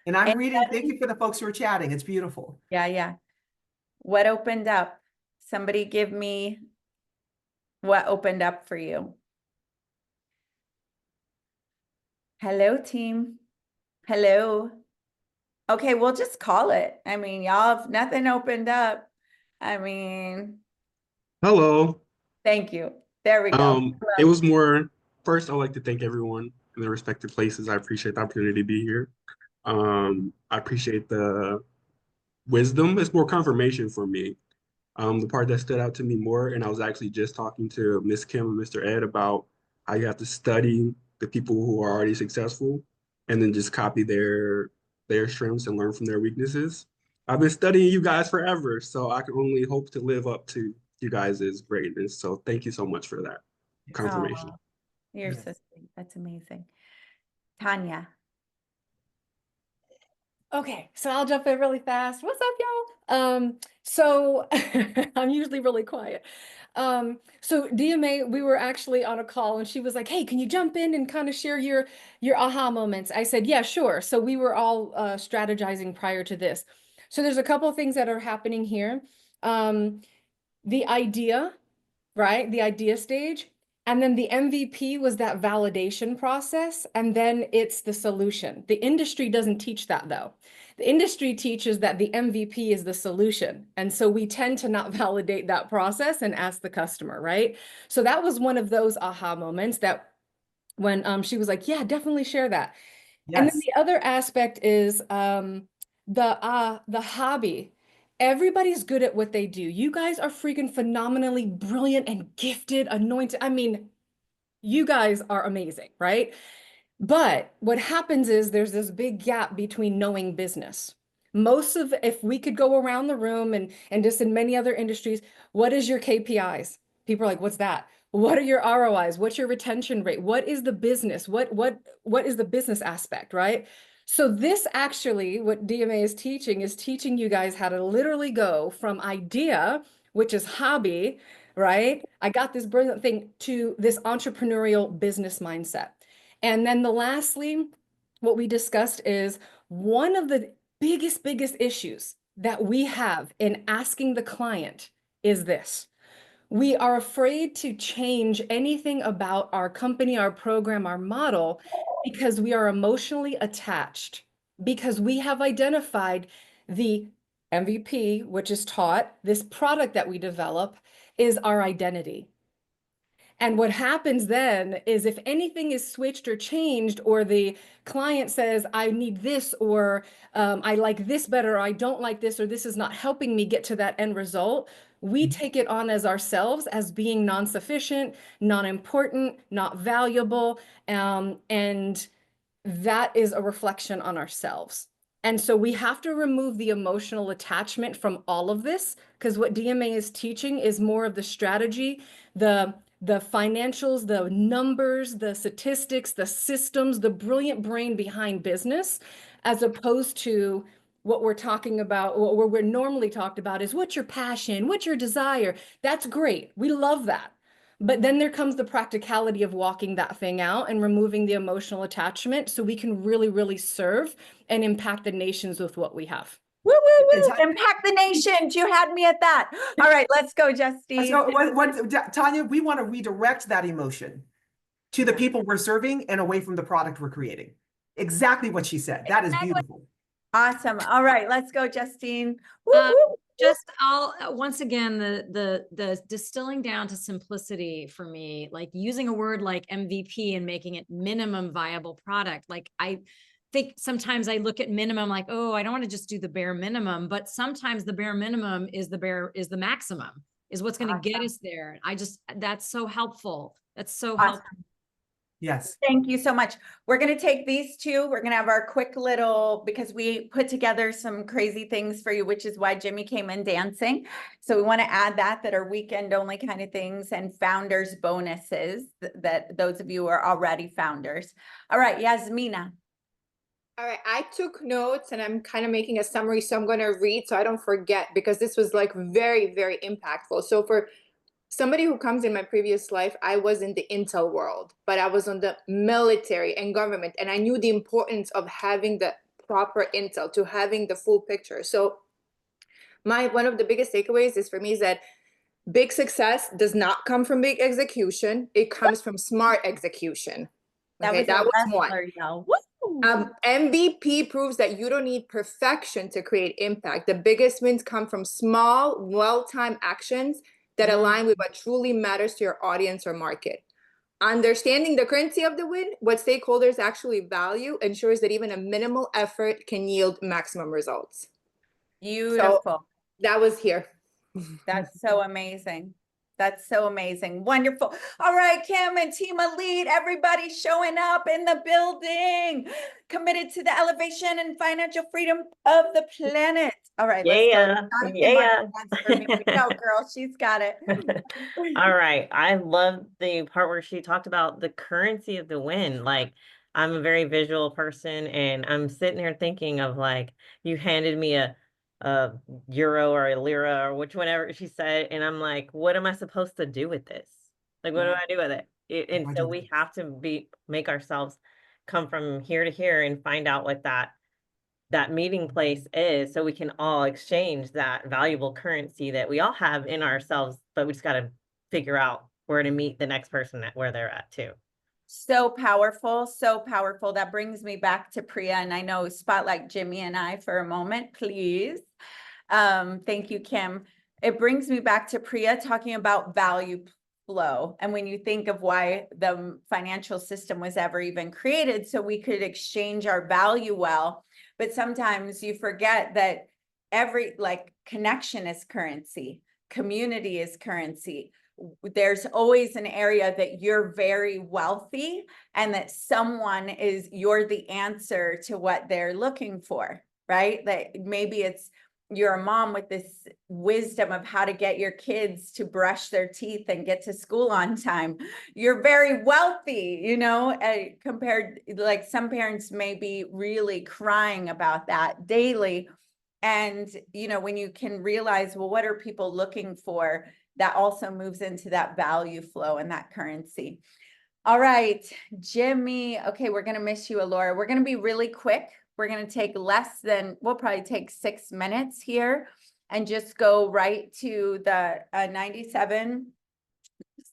And I'm reading. Thank you for the folks who are chatting. It's beautiful. Yeah. What opened up? Somebody give me what opened up for you. Hello, team. Hello. Okay, we'll just call it. I mean, y'all, if nothing opened up, Hello. thank you. There we go. It was more, first, I'd like to thank everyone in their respective places. I appreciate the opportunity to be here. I appreciate the wisdom. It's more confirmation for me. The part that stood out to me more, and I was actually just talking to Miss Kim and Mr. Ed about how you have to study the people who are already successful and then just copy their strengths and learn from their weaknesses. I've been studying you guys forever, so I can only hope to live up to you guys' greatness. So thank you so much for that confirmation. Oh, you're so sweet. That's amazing. Tanya. Okay, so I'll jump in really fast. What's up, y'all? So I'm usually really quiet. So DMA, we were actually on a call and she was like, "Hey, can you jump in and kind of share your aha moments?" I said, "Yeah, sure." So we were all strategizing prior to this. So there's a couple of things that are happening here. The idea, right? The idea stage. And then the MVP was that validation process. And then it's the solution. The industry doesn't teach that though. The industry teaches that the MVP is the solution. And so we tend to not validate that process and ask the customer, right? So that was one of those aha moments that when she was like, yeah, definitely share that. And then Yes. the other aspect is the hobby. Everybody's good at what they do. You guys are freaking phenomenally brilliant and gifted, anointed. I mean, you guys are amazing, right? But what happens is there's this big gap between knowing business. If we could go around the room and just in many other industries, what is your KPIs? People are like, what's that? What are your ROIs? What's your retention rate? What is the business? What is the business aspect, right? So this actually, what DMA is teaching you guys how to literally go from idea, which is hobby, right? I got this brilliant thing to this entrepreneurial business mindset. And then lastly, what we discussed is one of the biggest issues that we have in asking the client is this. We are afraid to change anything about our company, our program, our model, because we are emotionally attached, because we have identified the MVP, which is taught, this product that we develop is our identity. And what happens then is if anything is switched or changed, or the client says, I need this, or I like this better, or I don't like this, or this is not helping me get to that end result, we take it on as ourselves as being non-sufficient, non-important, not valuable. And that is a reflection on ourselves. And so we have to remove the emotional attachment from all of this, because what DMA is teaching is more of the strategy, the financials, the numbers, the statistics, the systems, the brilliant brain behind business, as opposed to what we're talking about, what we're normally talked about is what's your passion, what's your desire? That's great. We love that. But then there comes the practicality of walking that thing out and removing the emotional attachment so we can really, really serve and impact the nations with what we have. Woo, woo, woo. Impact the nations. You had me at that. All right, let's go, Justine. So Tanya, we want to redirect that emotion to the people we're serving and away from the product we're creating. Exactly what she said. That is beautiful. Awesome. All right, let's go, Justine. Woo, woo. I'll once again, the distilling down to simplicity for me, like using a word like MVP and making it minimum viable product. Like I think sometimes I look at minimum like, oh, I don't want to just do the bare minimum, but sometimes the bare minimum is the maximum, is what's going to get us there. That's so helpful. That's so helpful. Yes. Thank you so much. We're going to take these two. We're going to have our quick little, because we put together some crazy things for you, which is why Jimmy came in dancing. So we want to add that are weekend only kind of things, and founders bonuses that those of you who are already founders. All right, Yasmina. All right, I took notes and I'm kind of making a summary, so I'm going to read so I don't forget, because this was like very, very impactful. So for somebody who comes in my previous life, I was in the intel world, but I was on the military and government, and I knew the importance of having the proper intel, to having the full picture. So one of the biggest takeaways is for me is that big success does not come from big execution. It comes from smart execution. Okay, that was one. MVP proves that you don't need perfection to create impact. The biggest wins come from small, well-timed actions that align with what truly matters to your audience or market. Understanding the currency of the win, what stakeholders actually value, ensures that even a minimal effort can yield maximum results. Beautiful. So that was here. That's so amazing. That's so amazing. Wonderful. All right, Kim and Team Elite, everybody showing up in the building, committed to the elevation and financial freedom of the planet. All right, let's go. Yeah, Not Kim on yeah. the dance for me. We know, girl, she's got it. All right. I love the part where she talked about the currency of the win. Like, I'm a very visual person, and I'm sitting here thinking of like, you handed me a euro or a lira or whatever she said, and I'm like, what am I supposed to do with this? Like, what do I do with it? And I so do we have to make ourselves come from here to here and find out what that meeting place is, so we can all exchange that valuable currency that we all have in ourselves, but we just got to figure out where to meet the next person at where they're at too. So powerful, so powerful. That brings me back to Priya, and I know spotlight Jimmy and I for a moment, please. Thank you, Kim. It brings me back to Priya talking about value flow. And when you think of why the financial system was ever even created, so we could exchange our value well, but sometimes you forget that every connection is currency, community is currency. There's always an area that you're very wealthy and that you're the answer to what they're looking for, right? That maybe you're a mom with this wisdom of how to get your kids to brush their teeth and get to school on time. You're very wealthy, compared, like some parents may be really crying about that daily. And, when you can realize, well, what are people looking for? That also moves into that value flow and that currency. All right, Jimmy. Okay, we're going to miss you, Alora. We're going to be really quick. We're going to take we'll probably take 6 minutes here and just go right to the 97,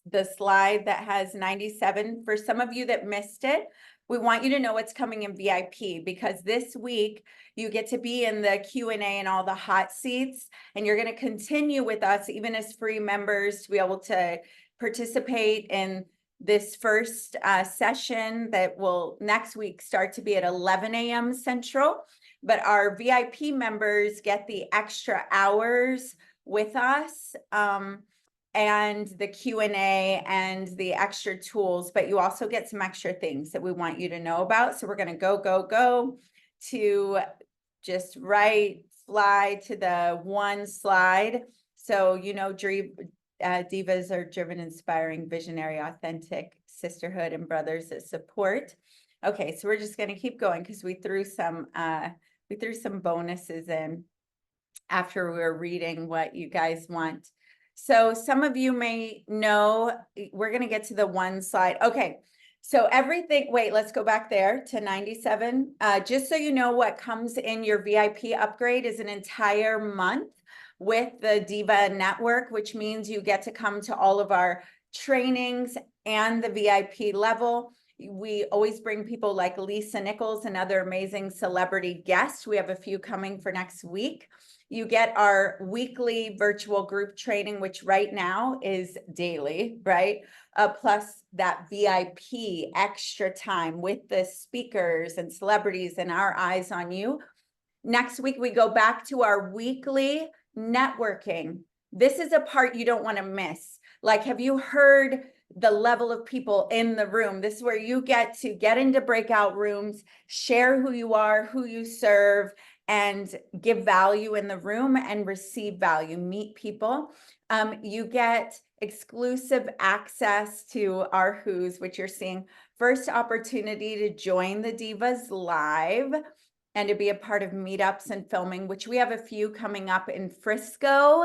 the slide that has 97. For some of you that missed it, we want you to know what's coming in VIP, because this week you get to be in the Q&A and all the hot seats, and you're going to continue with us even as free members to be able to participate in this first session that will next week start to be at 11 a.m. Central. But our VIP members get the extra hours with us. And the Q&A and the extra tools, but you also get some extra things that we want you to know about. So we're going to go to just fly to the one slide. So, divas are driven, inspiring, visionary, authentic sisterhood and brothers that support. Okay, so we're just going to keep going because we threw some bonuses in after we were reading what you guys want. So some of you may know, we're going to get to the one slide. Okay. So wait, let's go back there to 97. Just so you know, what comes in your VIP upgrade is an entire month with the DIVA Network, which means you get to come to all of our trainings and the VIP level. We always bring people like Lisa Nichols and other amazing celebrity guests. We have a few coming for next week. You get our weekly virtual group training, which right now is daily, right? Plus that VIP extra time with the speakers and celebrities and our eyes on you. Next week, we go back to our weekly networking. This is a part you don't want to miss. Like, have you heard the level of people in the room? This is where you get to get into breakout rooms, share who you are, who you serve, and give value in the room and receive value, meet people. You get exclusive access to our Who's, which you're seeing. First opportunity to join the Divas live and to be a part of meetups and filming, which we have a few coming up in Frisco.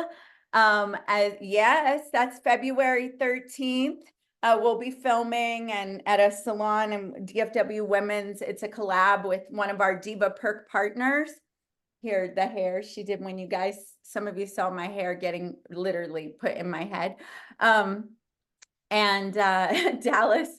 Yes, that's February 13th. We'll be filming and at a salon and DFW Women's. It's a collab with one of our Diva Perk partners. Here, the hair she did when some of you saw my hair getting literally put in my head. And Dallas,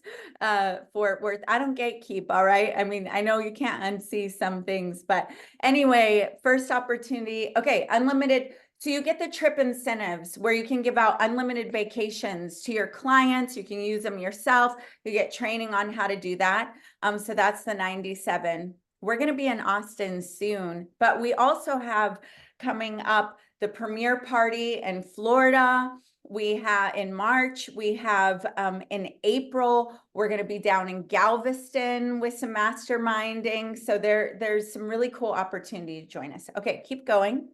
Fort Worth. I don't gatekeep, all right? I mean, I know you can't unsee some things, but anyway, first opportunity. Okay, unlimited. So you get the trip incentives where you can give out unlimited vacations to your clients. You can use them yourself. You get training on how to do that. So that's the 97. We're going to be in Austin soon, but we also have coming up the premiere party in Florida. We have in March, we have in April, we're going to be down in Galveston with some masterminding. So there's some really cool opportunity to join us. Okay, keep going.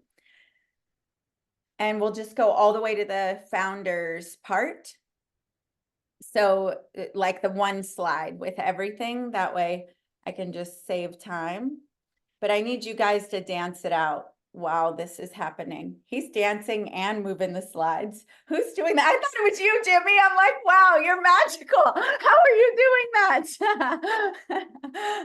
And we'll just go all the way to the founders part. So like the one slide with everything, that way I can just save time. But I need you guys to dance it out while this is happening. He's dancing and moving the slides. Who's doing that? I thought it was you, Jimmy. I'm like, wow, you're magical. How are you doing that?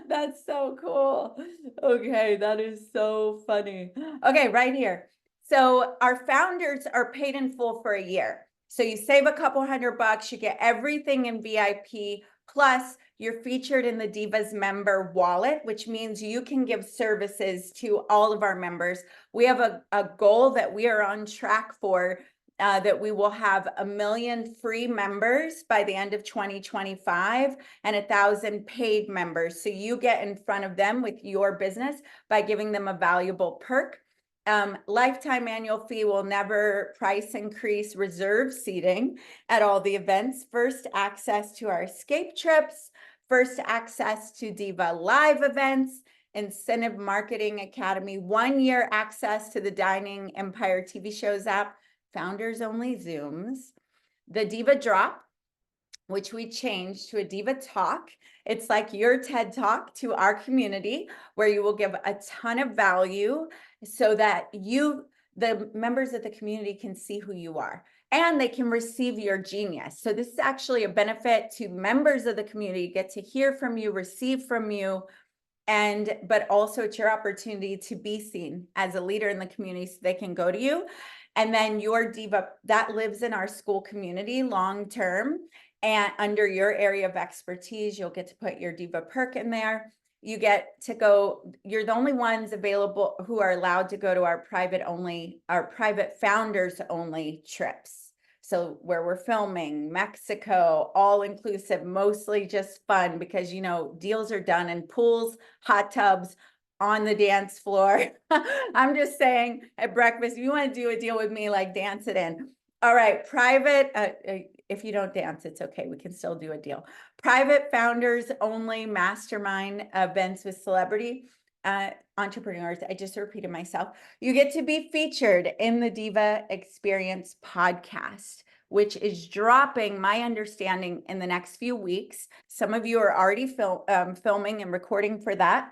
That's so cool. Okay, that is so funny. Okay, right here. So our founders are paid in full for a year. So you save a couple $100, you get everything in VIP, plus you're featured in the Divas member wallet, which means you can give services to all of our members. We have a goal that we are on track for, that we will have 1 million free members by the end of 2025 and 1,000 paid members. So you get in front of them with your business by giving them a valuable perk. Lifetime annual fee will never price increase, reserve seating at all the events, first access to our escape trips, first access to Diva live events, incentive marketing academy, 1 year access to the Dining Empire TV shows app, founders only Zooms, the Diva drop, which we changed to a Diva Talk. It's like your TED Talk to our community, where you will give a ton of value so that the members of the community can see who you are and they can receive your genius. So this is actually a benefit to members of the community, get to hear from you, receive from you, but also it's your opportunity to be seen as a leader in the community so they can go to you. And then your Diva, that lives in our school community long-term. And under your area of expertise, you'll get to put your Diva perk in there. You get to go, you're the only ones available who are allowed to go to our private founders only trips. So where we're filming, Mexico, all inclusive, mostly just fun because, you know, deals are done in pools, hot tubs, on the dance floor. I'm just saying at breakfast, if you want to do a deal with me, like dance it in. All right, private, if you don't dance, it's okay. We can still do a deal. Private founders only mastermind events with celebrity entrepreneurs. I just repeated myself. You get to be featured in the Diva Experience podcast, which is dropping, my understanding, in the next few weeks. Some of you are already filming and recording for that.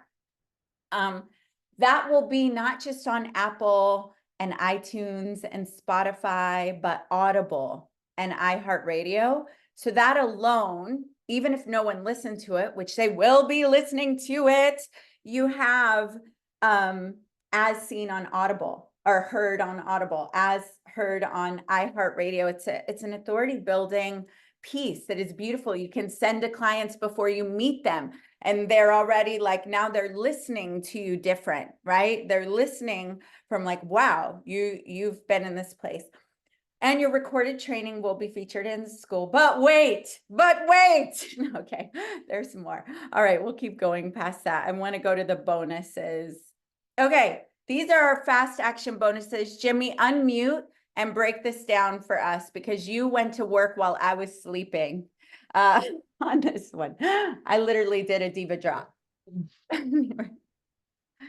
That will be not just on Apple and iTunes and Spotify, but Audible and iHeartRadio. So that alone, even if no one listened to it, which they will be listening to it, you have as seen on Audible or heard on Audible, as heard on iHeartRadio. It's an authority building piece that is beautiful. You can send to clients before you meet them. And they're already like, now they're listening to you different, right? They're listening from like, wow, you've been in this place. And your recorded training will be featured in school. But wait. Okay, there's more. All right, we'll keep going past that. I want to go to the bonuses. Okay, these are our fast action bonuses. Jimmy, unmute and break this down for us because you went to work while I was sleeping on this one. I literally did a Diva drop.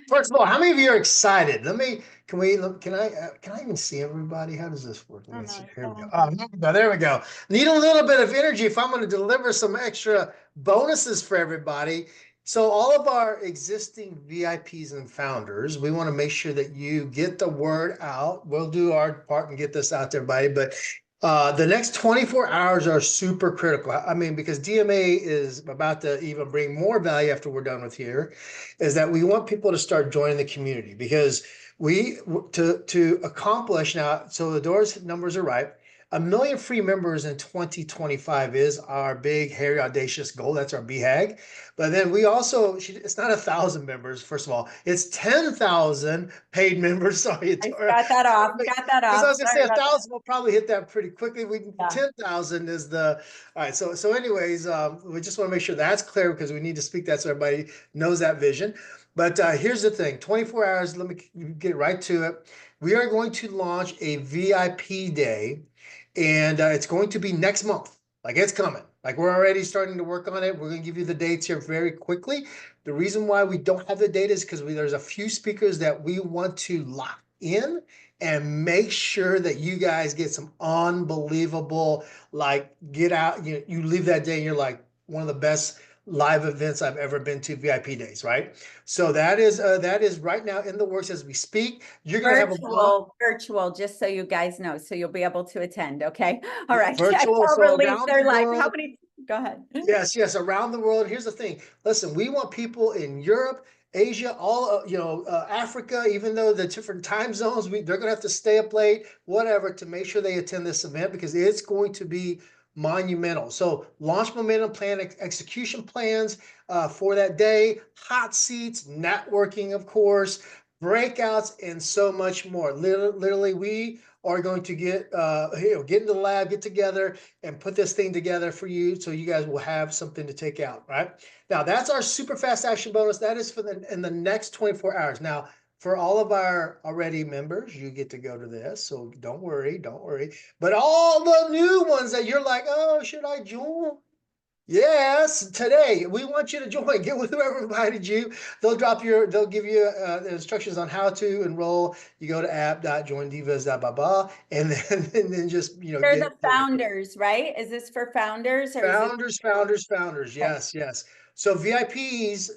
First of all, how many of you are excited? Can I even see everybody? How does this work? Let me see. Here we go. Oh, there we go. Need a little bit of energy if I'm going to deliver some extra bonuses for everybody. So all of our existing VIPs and founders, we want to make sure that you get the word out. We'll do our part and get this out to everybody, but the next 24 hours are super critical. I mean, because DMA is about to even bring more value after we're done with here, is that we want people to start joining the community because to accomplish now, so the doors numbers are right. 1 million free members in 2025 is our big, hairy, audacious goal. That's our BHAG. But then we also, it's not 1,000 members, first of all. It's 10,000 paid members. Sorry. I got that off. Because I was going to say 1,000, we'll probably hit that pretty quickly. 10,000 is the, all right. So anyways, we just want to make sure that's clear because we need to speak that so everybody knows that vision. But here's the thing, 24 hours, let me get right to it. We are going to launch a VIP day. And it's going to be next month. Like it's coming. Like we're already starting to work on it. We're going to give you the dates here very quickly. The reason why we don't have the data is because there's a few speakers that we want to lock in and make sure that you guys get some unbelievable, like get out, you leave that day and you're like one of the best live events I've ever been to, VIP days, right? So that is right now in the works as we speak. You're going to have a virtual, just so you guys know, so you'll be able to attend. Okay. All right. virtual. I So totally, around they're the like, world. how many? Go ahead. Yes, around the world. Here's the thing. Listen, we want people in Europe, Asia, all Africa. Even though the different time zones, they're gonna have to stay up late, whatever, to make sure they attend this event because it's going to be monumental. So launch momentum plan, execution plans for that day, hot seats, networking, of course, breakouts, and so much more. Literally, we are going to get into the lab, get together, and put this thing together for you so you guys will have something to take out, right? Now, that's our super fast action bonus. That is in the next 24 hours. Now, for all of our already members, you get to go to this. So don't worry. But all the new ones that you're like, oh, should I join? Yes, today we want you to join. Get with whoever invited you. They'll give you the instructions on how to enroll. You go to app.joindivas.blah, and then just They're the founders, right? Is this for founders or founders? Yes. So VIPs,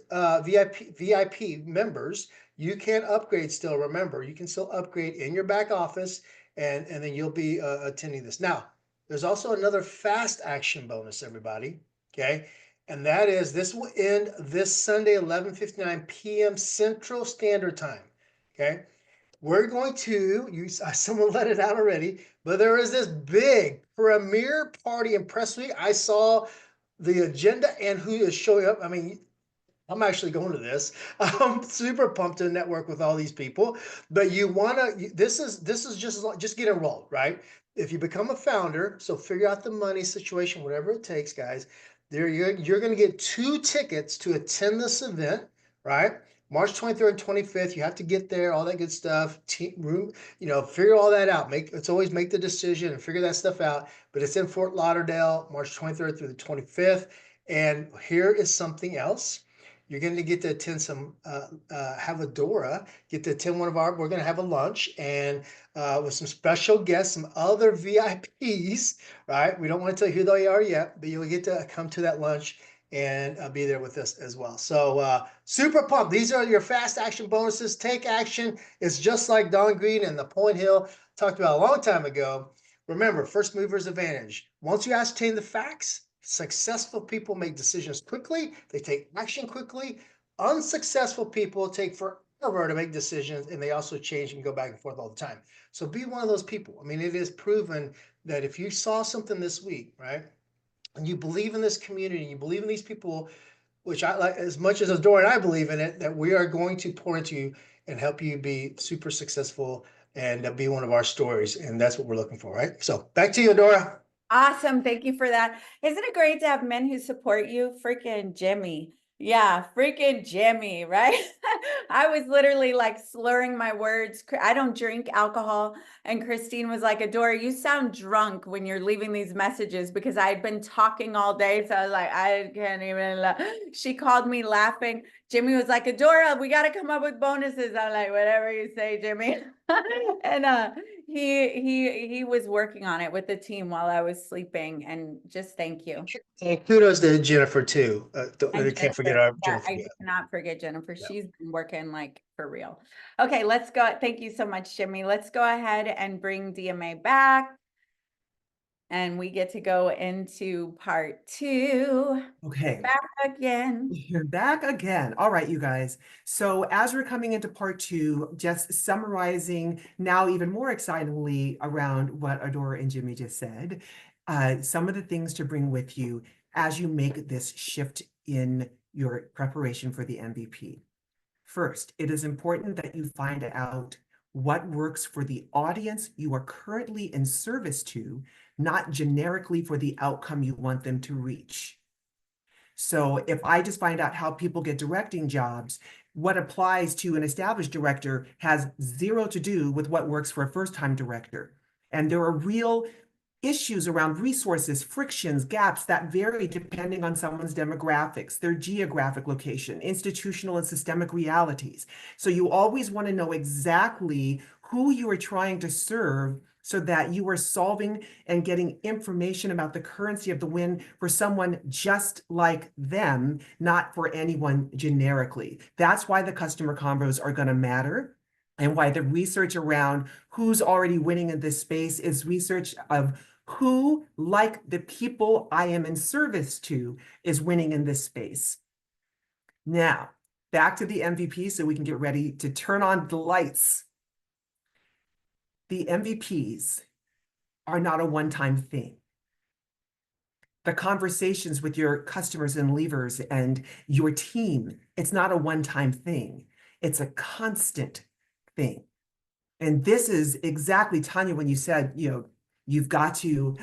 VIP members, you can upgrade still. Remember, you can still upgrade in your back office, and then you'll be attending this. Now, there's also another fast action bonus, everybody. Okay. And that is this will end this Sunday, 11:59 p.m. Central Standard Time. Okay. We're going to use, someone let it out already, but there is this big premiere party and press week. I saw the agenda and who is showing up. I mean, I'm actually going to this. I'm super pumped to network with all these people. But you want to, this is just get enrolled, right? If you become a founder, so figure out the money situation, whatever it takes, guys. You're going to get 2 tickets to attend this event, right? March 23rd and 25th. You have to get there, all that good stuff. Room, figure all that out. It's always make the decision and figure that stuff out. But it's in Fort Lauderdale, March 23rd through the 25th. And here is something else. You're going to get to attend have Adora, get to attend we're going to have a lunch and with some special guests, some other VIPs, right? We don't want to tell you who they are yet, but you'll get to come to that lunch and be there with us as well. So super pumped. These are your fast action bonuses. Take action. It's just like Don Green and the Point Hill talked about a long time ago. Remember, first mover's advantage. Once you ascertain the facts, successful people make decisions quickly. They take action quickly. Unsuccessful people take forever to make decisions, and they also change and go back and forth all the time. So be one of those people. I mean, it is proven that if you saw something this week, right, and you believe in this community, you believe in these people, which I like as much as Adora and I believe in it, that we are going to pour into you and help you be super successful and be one of our stories. And that's what we're looking for, right? So back to you, Adora. Awesome. Thank you for that. Isn't it great to have men who support you? Freaking Jimmy. Yeah, freaking Jimmy, right? I was literally like slurring my words. I don't drink alcohol. And Christine was like, Adora, you sound drunk when you're leaving these messages because I had been talking all day. So I was like, I can't even. She called me laughing. Jimmy was like, Adora, we got to come up with bonuses. I'm like, whatever you say, Jimmy. And he was working on it with the team while I was sleeping, and just thank you. And kudos to Jennifer too. And We can't forget Jennifer, Jennifer. I cannot forget Jennifer. Yeah. She's been working like for real. Okay, let's go. Thank you so much, Jimmy. Let's go ahead and bring DMA back. And we get to go into part 2. Okay. Back again. You're back again. All right, you guys. So as we're coming into part 2, just summarizing now even more excitingly around what Adora and Jimmy just said, some of the things to bring with you as you make this shift in your preparation for the MVP. First, it is important that you find out what works for the audience you are currently in service to, not generically for the outcome you want them to reach. So if I just find out how people get directing jobs, what applies to an established director has zero to do with what works for a first-time director. And there are real issues around resources, frictions, gaps that vary depending on someone's demographics, their geographic location, institutional and systemic realities. So you always want to know exactly who you are trying to serve so that you are solving and getting information about the currency of the win for someone just like them, not for anyone generically. That's why the customer convos are going to matter, and why the research around who's already winning in this space is research of who, like the people I am in service to, is winning in this space. Now, back to the MVP so we can get ready to turn on the lights. The MVPs are not a one-time thing. The conversations with your customers and leavers and your team, it's not a one-time thing. It's a constant thing. And this is exactly, Tanya, when you said, you've got to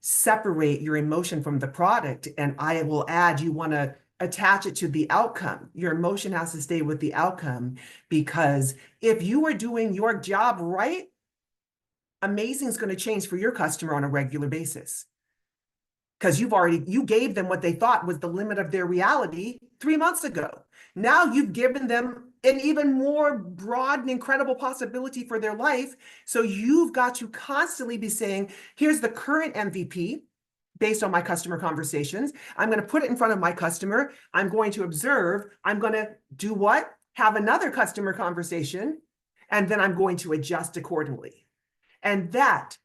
separate your emotion from the product. And I will add, you want to attach it to the outcome. Your emotion has to stay with the outcome, because if you are doing your job right, amazing is going to change for your customer on a regular basis. Because you gave them what they thought was the limit of their reality 3 months ago. Now you've given them an even more broad and incredible possibility for their life. So you've got to constantly be saying, here's the current MVP based on my customer conversations. I'm going to put it in front of my customer. I'm going to observe. I'm going to do what? Have another customer conversation. And then I'm going to adjust accordingly. And that,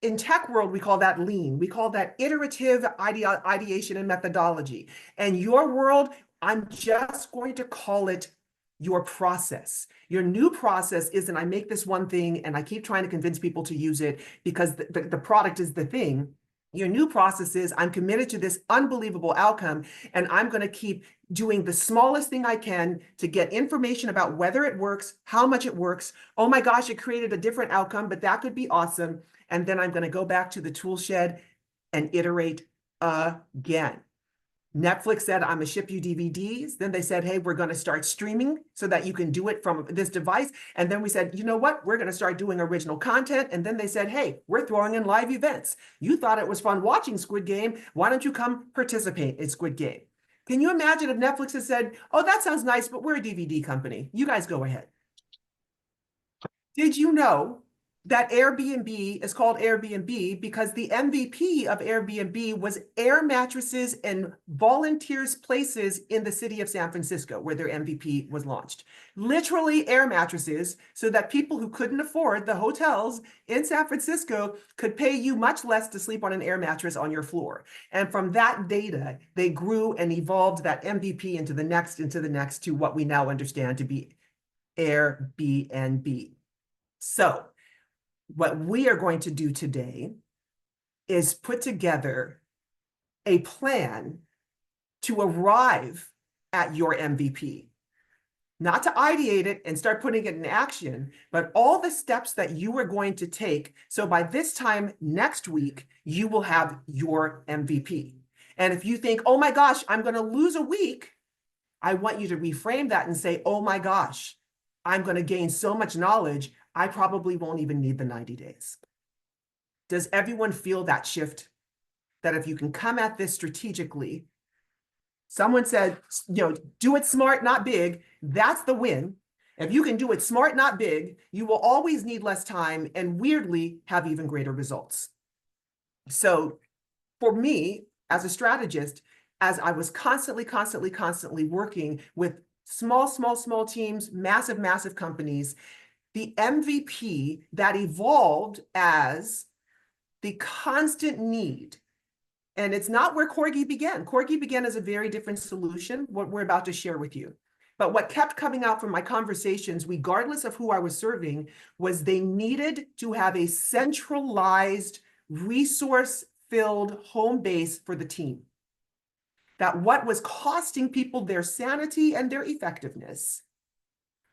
in tech world, we call that lean. We call that iterative ideation and methodology. And your world, I'm just going to call it your process. Your new process isn't, I make this one thing and I keep trying to convince people to use it because the product is the thing. Your new process is, I'm committed to this unbelievable outcome, and I'm going to keep doing the smallest thing I can to get information about whether it works, how much it works. Oh my gosh, it created a different outcome, but that could be awesome. And then I'm going to go back to the tool shed and iterate again. Netflix said, I'm going to ship you DVDs. Then they said, hey, we're going to start streaming so that you can do it from this device. And then we said, you know what? We're going to start doing original content. And then they said, hey, we're throwing in live events. You thought it was fun watching Squid Game. Why don't you come participate in Squid Game? Can you imagine if Netflix had said, oh, that sounds nice, but we're a DVD company. You guys go ahead. Did you know that Airbnb is called Airbnb because the MVP of Airbnb was air mattresses and volunteers' places in the city of San Francisco, where their MVP was launched. Literally air mattresses, so that people who couldn't afford the hotels in San Francisco could pay you much less to sleep on an air mattress on your floor. And from that data, they grew and evolved that MVP into the next, to what we now understand to be Airbnb. So what we are going to do today is put together a plan to arrive at your MVP. Not to ideate it and start putting it in action, but all the steps that you are going to take. So by this time next week, you will have your MVP. And if you think, oh my gosh, I'm going to lose a week, I want you to reframe that and say, oh my gosh, I'm going to gain so much knowledge, I probably won't even need the 90 days. Does everyone feel that shift? That if you can come at this strategically, someone said, do it smart, not big. That's the win. If you can do it smart, not big, you will always need less time and weirdly have even greater results. So for me, as a strategist, as I was constantly working with small teams, massive companies, the MVP that evolved as the constant need. And it's not where Corgi began. Corgi began as a very different solution, what we're about to share with you. But what kept coming out from my conversations, regardless of who I was serving, was they needed to have a centralized, resource-filled home base for the team. That what was costing people their sanity and their effectiveness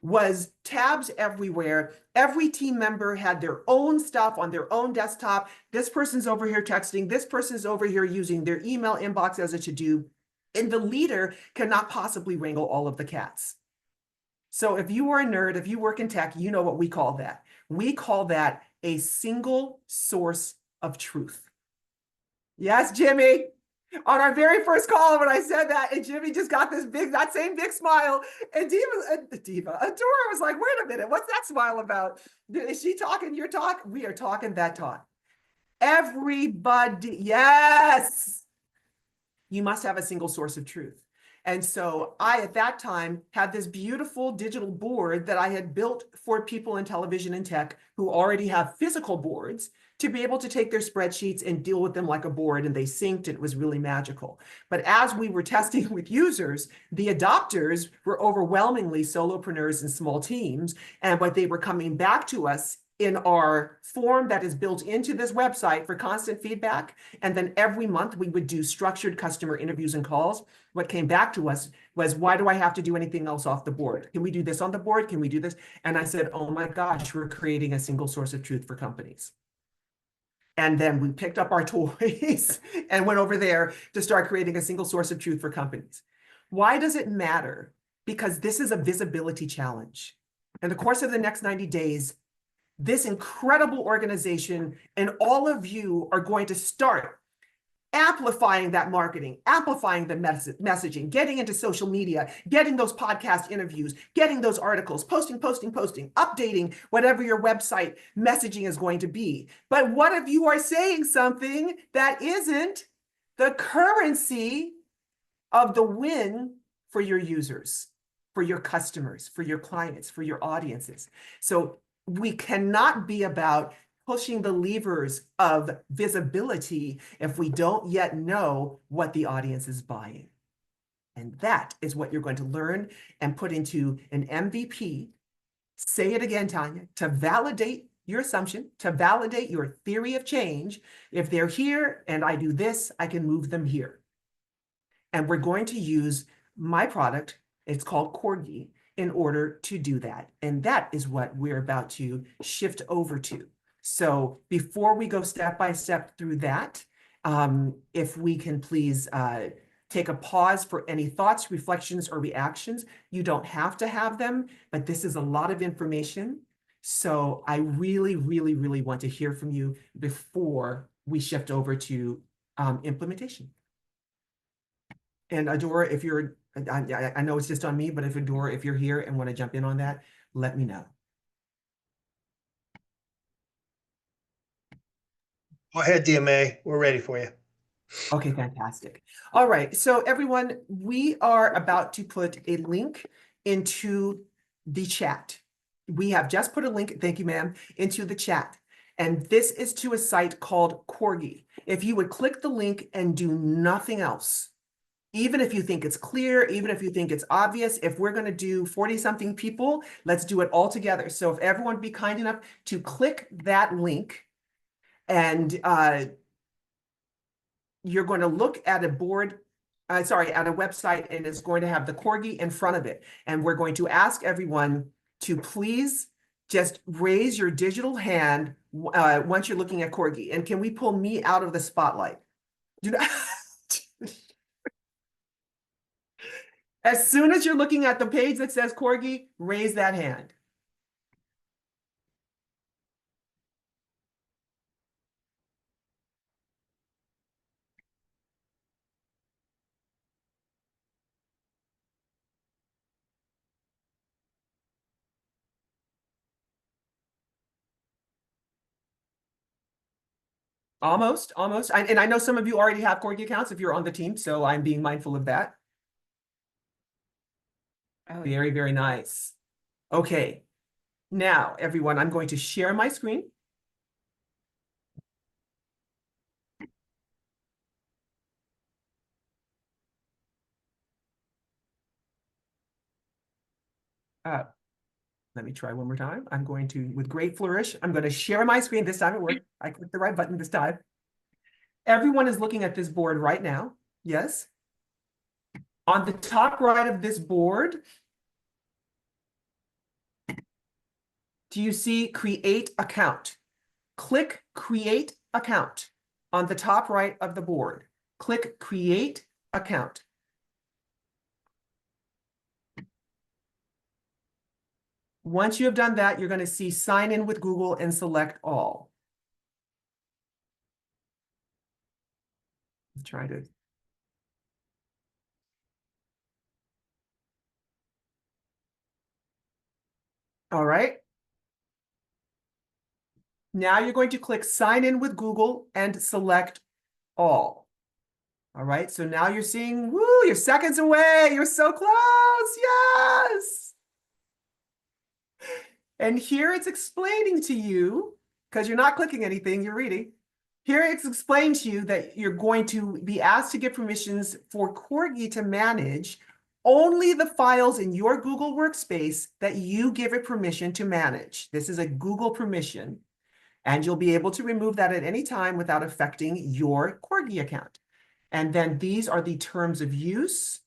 was tabs everywhere. Every team member had their own stuff on their own desktop. This person's over here texting. This person's over here using their email inbox as a to-do. And the leader cannot possibly wrangle all of the cats. So if you are a nerd, if you work in tech, you know what we call that. We call that a single source of truth. Yes, Jimmy. On our very first call, when I said that, and Jimmy just got this big, that same big smile, and Adora was like, wait a minute, what's that smile about? Is she talking your talk? We are talking that talk. Everybody, yes. You must have a single source of truth. And so I, at that time, had this beautiful digital board that I had built for people in television and tech who already have physical boards to be able to take their spreadsheets and deal with them like a board, and they synced, and it was really magical. But as we were testing with users, the adopters were overwhelmingly solopreneurs and small teams, and what they were coming back to us in our form that is built into this website for constant feedback. And then every month we would do structured customer interviews and calls. What came back to us was, why do I have to do anything else off the board? Can we do this on the board? Can we do this? And I said, oh my gosh, we're creating a single source of truth for companies. And then we picked up our toys and went over there to start creating a single source of truth for companies. Why does it matter? Because this is a visibility challenge. In the course of the next 90 days, this incredible organization and all of you are going to start amplifying that marketing, amplifying the messaging, getting into social media, getting those podcast interviews, getting those articles, posting, updating whatever your website messaging is going to be. But what if you are saying something that isn't the currency of the win for your users, for your customers, for your clients, for your audiences? So we cannot be about pushing the levers of visibility if we don't yet know what the audience is buying. And that is what you're going to learn and put into an MVP. Say it again, Tanya, to validate your assumption, to validate your theory of change. If they're here and I do this, I can move them here. And we're going to use my product, it's called Corgi, in order to do that. And that is what we're about to shift over to. So before we go step by step through that, if we can please take a pause for any thoughts, reflections, or reactions. You don't have to have them, but this is a lot of information. So I really, really, really want to hear from you before we shift over to implementation. And Adora, if you're, I know it's just on me, but if Adora, if you're here and want to jump in on that, let me know. Go ahead, DMA. We're ready for you. Okay, fantastic. All right, so everyone, we are about to put a link into the chat. We have just put a link, thank you, ma'am, into the chat. And this is to a site called Corgi. If you would click the link and do nothing else, even if you think it's clear, even if you think it's obvious, if we're going to do 40-something people, let's do it all together. So if everyone would be kind enough to click that link, and you're going to look at a board, at a website, and it's going to have the Corgi in front of it. And we're going to ask everyone to please just raise your digital hand once you're looking at Corgi. And can we pull me out of the spotlight? Do not As soon as you're looking at the page that says Corgi, raise that hand. Almost. And I know some of you already have Corgi accounts if you're on the team, so I'm being mindful of that. Oh, very, very nice. Okay. Now, everyone, I'm going to share my screen. Let me try one more time. I'm going to, with great flourish, I'm going to share my screen. This time it worked. I clicked the right button this time. Everyone is looking at this board right now. Yes. On the top right of this board, do you see create account? Click create account on the top right of the board. Click create account. Once you have done that, you're going to see sign in with Google and select all. Try to. All right. Now you're going to click sign in with Google and select all. All right, so now you're seeing, woo, you're seconds away. You're so close. Yes. And here it's explaining to you, because you're not clicking anything, you're reading. Here it's explained to you that you're going to be asked to give permissions for Corgi to manage only the files in your Google workspace that you give it permission to manage. This is a Google permission, and you'll be able to remove that at any time without affecting your Corgi account. And then these are the terms of use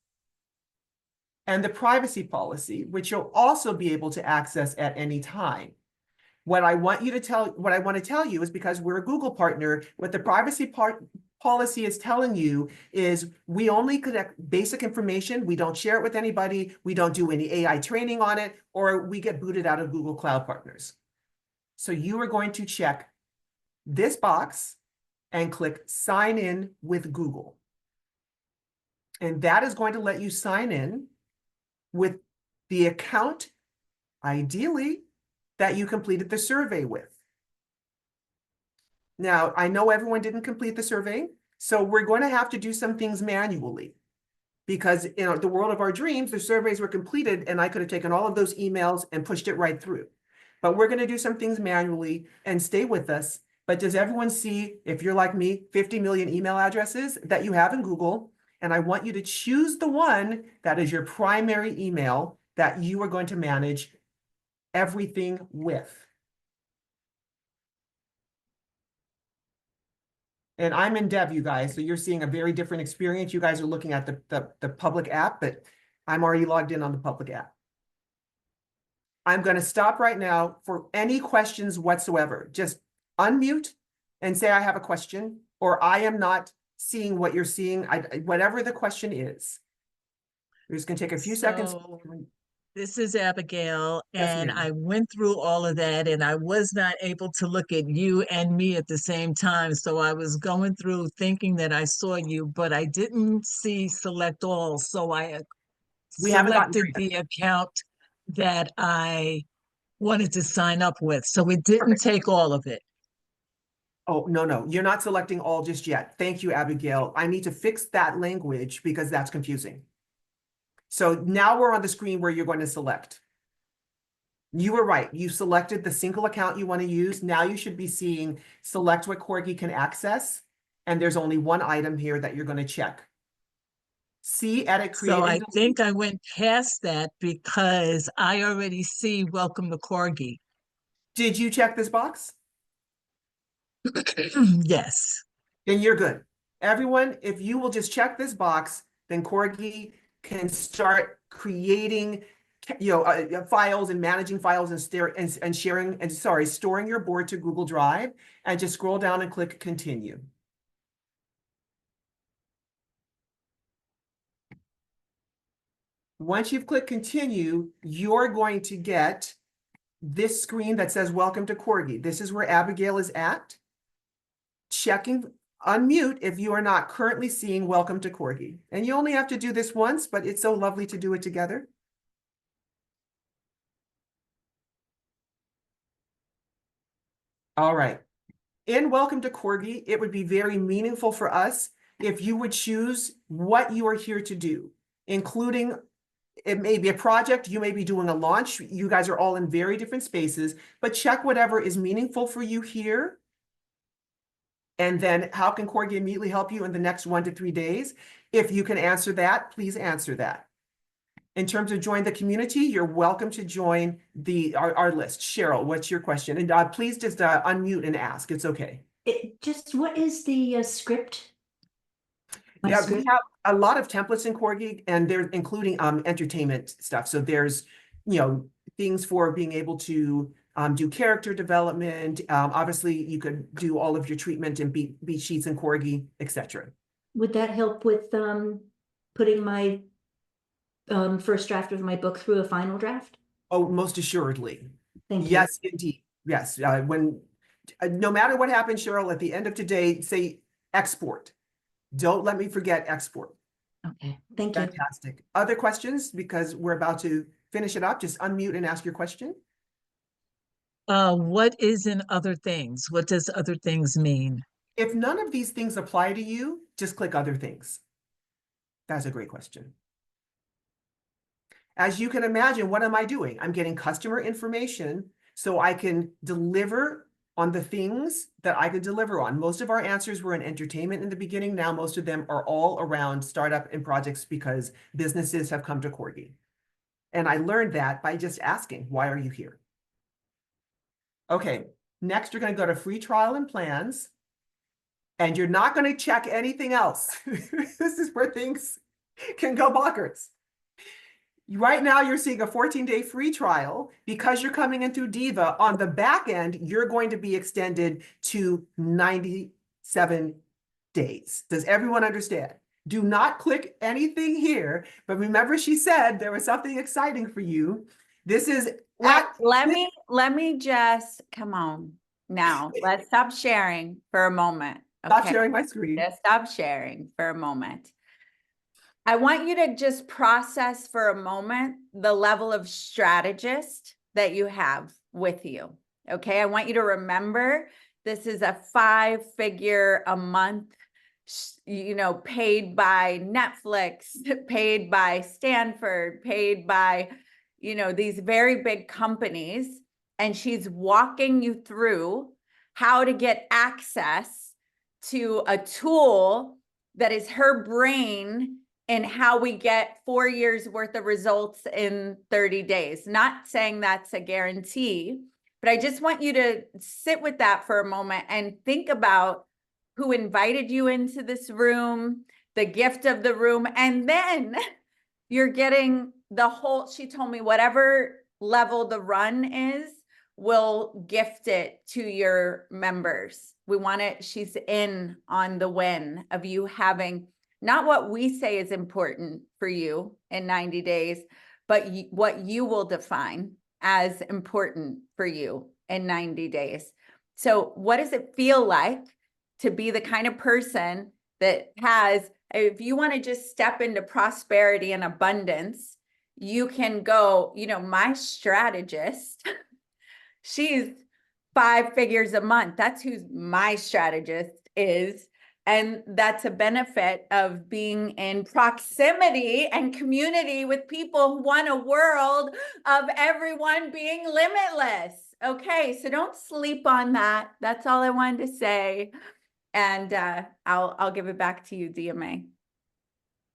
and the privacy policy, which you'll also be able to access at any time. What I want to tell you is, because we're a Google partner, what the privacy policy is telling you is we only collect basic information. We don't share it with anybody. We don't do any AI training on it, or we get booted out of Google Cloud Partners. So you are going to check this box and click sign in with Google. And that is going to let you sign in with the account, ideally, that you completed the survey with. Now, I know everyone didn't complete the survey, so we're going to have to do some things manually, because in the world of our dreams, the surveys were completed and I could have taken all of those emails and pushed it right through. But we're going to do some things manually, and stay with us. But does everyone see, if you're like me, 50 million email addresses that you have in Google? And I want you to choose the one that is your primary email that you are going to manage everything with. And I'm in Dev, you guys, so you're seeing a very different experience. You guys are looking at the public app, but I'm already logged in on the public app. I'm going to stop right now for any questions whatsoever. Just unmute and say, I have a question, or I am not seeing what you're seeing. Whatever the question is. We're just going to take a few seconds. This is Abigail, Yes, and ma'am. I went through all of that, and I was not able to look at you and me at the same time. So I was going through thinking that I saw you, but I didn't see select all. So I We haven't gotten selected the account that I wanted to sign up with. So it didn't take all of it. Oh, no, you're not selecting all just yet. Thank you, Abigail. I need to fix that language because that's confusing. So now we're on the screen where you're going to select. You were right. You selected the single account you want to use. Now you should be seeing select what Corgi can access. And there's only one item here that you're going to check. See, edit, create. So I think I went past that because I already see welcome to Corgi. Did you check this box? Yes. Then you're good. Everyone, if you will just check this box, then Corgi can start creating, files and managing files and storing your board to Google Drive, and just scroll down and click continue. Once you've clicked continue, you're going to get this screen that says welcome to Corgi. This is where Abigail is at. Checking unmute if you are not currently seeing welcome to Corgi. And you only have to do this once, but it's so lovely to do it together. All right. In welcome to Corgi, it would be very meaningful for us if you would choose what you are here to do, including it may be a project, you may be doing a launch. You guys are all in very different spaces, but check whatever is meaningful for you here. And then how can Corgi immediately help you in the next 1 to 3 days? If you can answer that, please answer that. In terms of join the community, you're welcome to join our list. Cheryl, what's your question? And please just unmute and ask. It's okay. What is the script? We have a lot of templates in Corgi, and they're including entertainment stuff. So there's, things for being able to do character development. Obviously, you could do all of your treatment and beat sheets in Corgi, etc. Would that help with putting my first draft of my book through a final draft? Oh, most assuredly. Thank you. Yes, indeed. Yes. No matter what happens, Cheryl, at the end of today, say export. Don't let me forget export. Okay, thank you. Fantastic. Other questions? Because we're about to finish it up. Just unmute and ask your question. What is in other things? What does other things mean? If none of these things apply to you, just click other things. That's a great question. As you can imagine, what am I doing? I'm getting customer information so I can deliver on the things that I could deliver on. Most of our answers were in entertainment in the beginning. Now, most of them are all around startup and projects because businesses have come to Corgi. And I learned that by just asking, why are you here? Okay, next you're going to go to free trial and plans. And you're not going to check anything else. This is where things can go bonkers. Right now, you're seeing a 14-day free trial. Because you're coming in through DIVA, on the back end, you're going to be extended to 97 days. Does everyone understand? Do not click anything here. But remember, she said there was something exciting for you. This is let me just come on now. Let's stop sharing for a moment. Stop sharing my screen. Just stop sharing for a moment. I want you to just process for a moment the level of strategist that you have with you. Okay. I want you to remember this is a 5-figure a month, paid by Netflix, paid by Stanford, paid by, these very big companies. And she's walking you through how to get access to a tool that is her brain and how we get 4 years worth of results in 30 days. Not saying that's a guarantee, but I just want you to sit with that for a moment and think about who invited you into this room, the gift of the room, and then you're getting the whole, she told me whatever level the run is, we'll gift it to your members. We want it, she's in on the win of you having not what we say is important for you in 90 days, but what you will define as important for you in 90 days. So what does it feel like to be the kind of person that has, if you want to just step into prosperity and abundance, you can go, my strategist, she's 5 figures a month. That's who my strategist is. And that's a benefit of being in proximity and community with people who want a world of everyone being limitless. Okay, so don't sleep on that. That's all I wanted to say. And I'll give it back to you, DMA.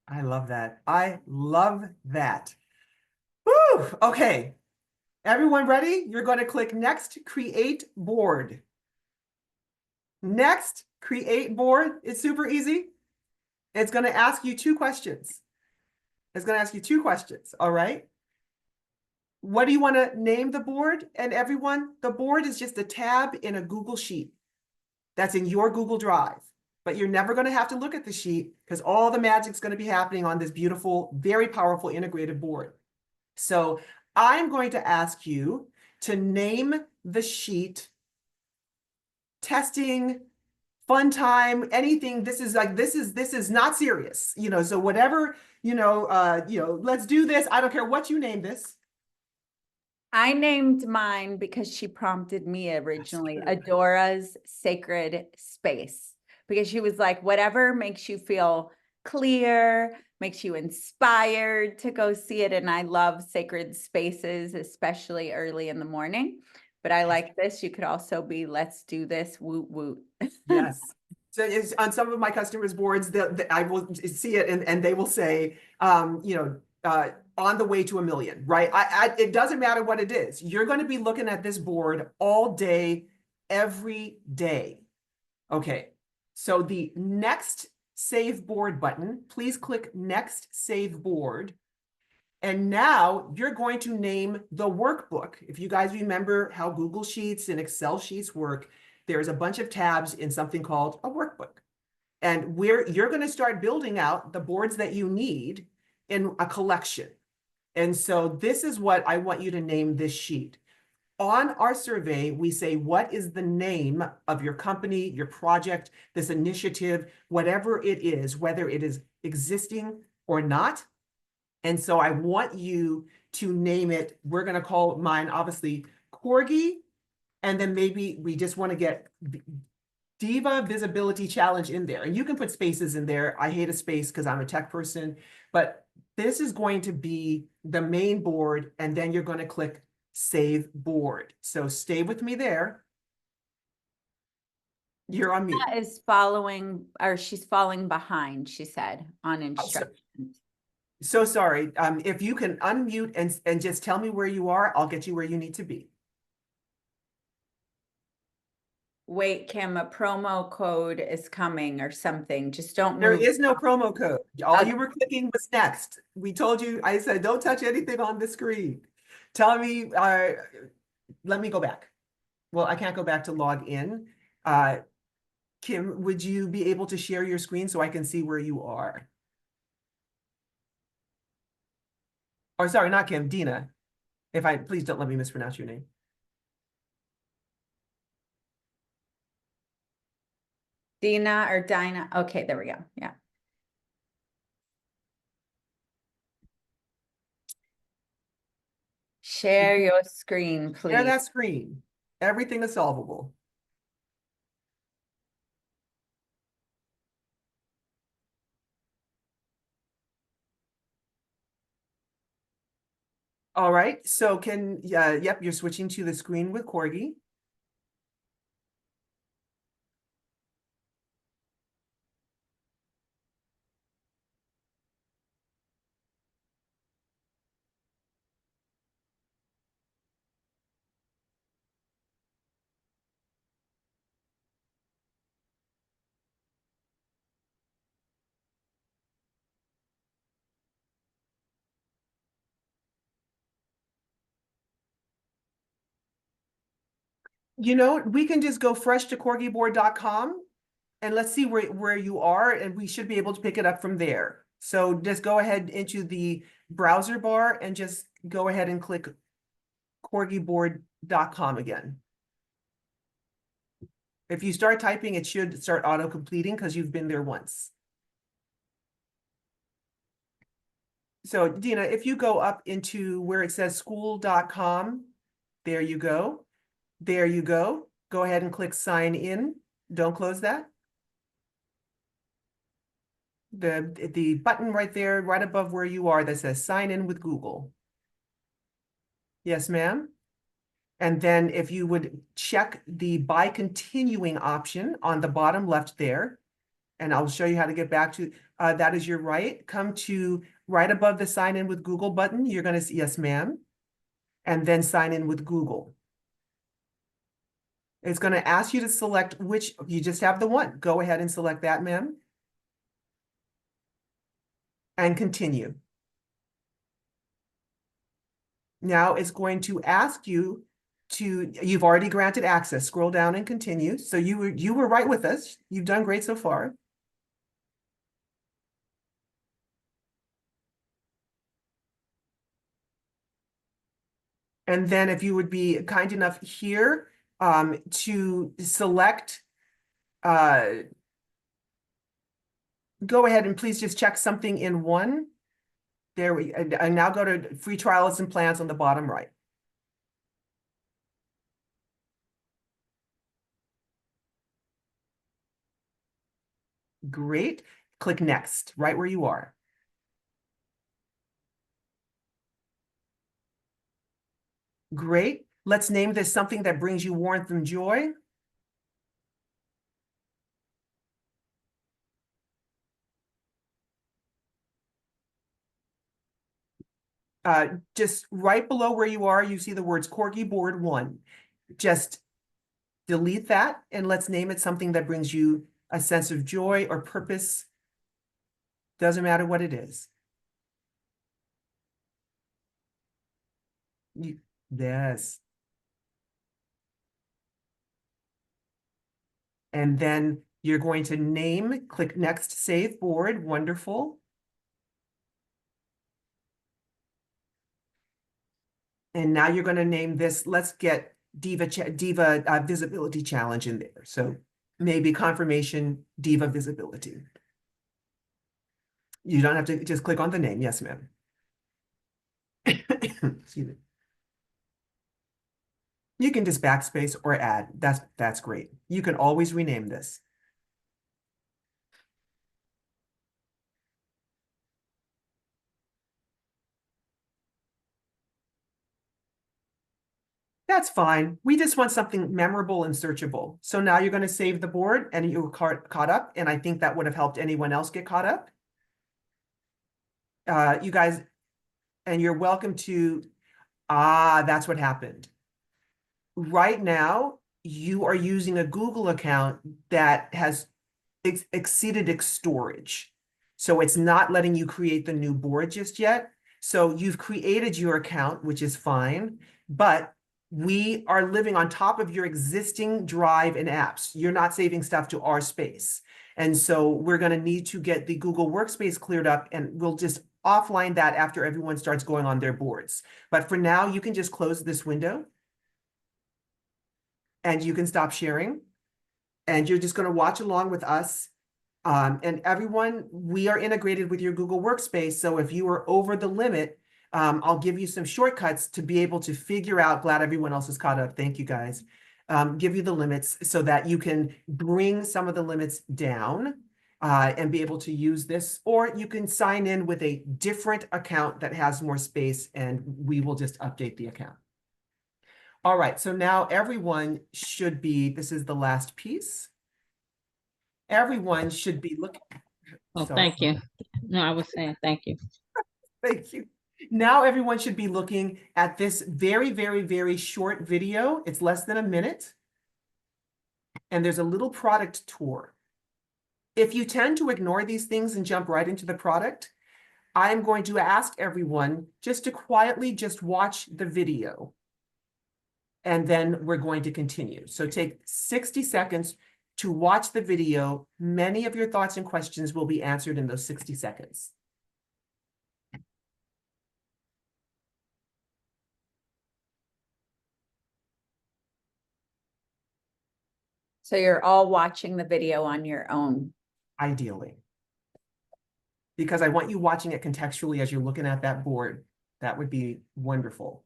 I love that. I love that. Woo! Okay. Everyone ready? You're going to click next, create board. Next, create board. It's super easy. It's going to ask you 2 questions. It's going to ask you 2 questions. All right. What do you want to name the board? And everyone, the board is just a tab in a Google Sheet that's in your Google Drive. But you're never going to have to look at the sheet because all the magic's going to be happening on this beautiful, very powerful integrated board. So I'm going to ask you to name the sheet testing, fun time, anything. This is not serious, so whatever, let's do this. I don't care what you name this. I named mine because she prompted me originally, Adora's Sacred Space, because she was like, whatever makes you feel clear, makes you inspired to go see it. And I love sacred spaces, especially early in the morning. But I like this. You could also be, let's do this, woot woot. Yes. So it's on some of my customers' boards, I will see it and they will say, on the way to 1 million, right? It doesn't matter what it is. You're going to be looking at this board all day, every day. Okay. So the next save board button, please click next save board. And now you're going to name the workbook. If you guys remember how Google Sheets and Excel sheets work, there's a bunch of tabs in something called a workbook. And you're going to start building out the boards that you need in a collection. And so this is what I want you to name this sheet. on our survey, we say, what is the name of your company, your project, this initiative, whatever it is, whether it is existing or not. And so I want you to name it. We're going to call mine, obviously, Corgi. And then maybe we just want to get Diva Visibility Challenge in there. And you can put spaces in there. I hate a space because I'm a tech person. But this is going to be the main board. And then you're going to click Save Board. So stay with me there. You're on mute. That is following, or she's falling behind, she said, on instructions. So sorry. If you can unmute and just tell me where you are, I'll get you where you need to be. Wait, Kim, a promo code is coming or something. Just don't There move. is no promo code. All you were clicking was next. We told you, I said, don't touch anything on the screen. Tell me, let me go back. Well, I can't go back to log in. Kim, would you be able to share your screen so I can see where you are? Or sorry, not Kim, Dina. Please don't let me mispronounce your name. Dina or Dinah. Okay, there we go. Yeah. Share your screen, please. Share that screen. Everything is solvable. All right, so yep, you're switching to the screen with Corgi. You know, we can just go fresh to corgiboard.com and let's see where you are, and we should be able to pick it up from there. So just go ahead into the browser bar and just go ahead and click corgiboard.com again. If you start typing, it should start auto-completing because you've been there once. So Dina, if you go up into where it says school.com, there you go. There you go. Go ahead and click sign in. Don't close that. The button right there, right above where you are that says sign in with Google. Yes, ma'am. And then if you would check the by continuing option on the bottom left there, and I'll show you how to get back to, that is your right. Come to right above the sign in with Google button. You're going to see, yes, ma'am. And then sign in with Google. It's going to ask you to select which, you just have the one. Go ahead and select that, ma'am. And continue. Now it's going to ask you to, you've already granted access. Scroll down and continue. So you were right with us. You've done great so far. And then if you would be kind enough here to select, go ahead and please just check something in one. There we, and now go to free trials and plans on the bottom right. Great. Click next, right where you are. Great. Let's name this something that brings you warmth and joy. Just right below where you are, you see the words Corgi Board 1. Just delete that and let's name it something that brings you a sense of joy or purpose. Doesn't matter what it is. Yes. And then you're going to name, click next, save board. Wonderful. And now you're going to name this, let's get DIVA visibility challenge in there. So maybe confirmation DIVA visibility. You don't have to just click on the name. Yes, ma'am. Excuse me. You can just backspace or add. That's great. You can always rename this. That's fine. We just want something memorable and searchable. So now you're going to save the board and you're caught up. And I think that would have helped anyone else get caught up. You guys, and you're welcome to, that's what happened. Right now, you are using a Google account that has exceeded its storage. So it's not letting you create the new board just yet. So you've created your account, which is fine, but we are living on top of your existing drive and apps. You're not saving stuff to our space. And so we're going to need to get the Google Workspace cleared up, and we'll just offline that after everyone starts going on their boards. But for now, you can just close this window and you can stop sharing. And you're just going to watch along with us. And everyone, we are integrated with your Google Workspace. So if you are over the limit, I'll give you some shortcuts to be able to figure out, glad everyone else is caught up. Thank you guys. Give you the limits so that you can bring some of the limits down and be able to use this, or you can sign in with a different account that has more space and we will just update the account. All right, so now everyone should be, this is the last piece. Everyone should be looking. Oh, thank you. No, I was saying thank you. Thank you. Now everyone should be looking at this very, very, very short video. It's less than a minute. And there's a little product tour. If you tend to ignore these things and jump right into the product, I'm going to ask everyone just to quietly just watch the video. And then we're going to continue. So take 60 seconds to watch the video. Many of your thoughts and questions will be answered in those 60 seconds. So you're all watching the video on your own. Ideally. Because I want you watching it contextually as you're looking at that board. That would be wonderful.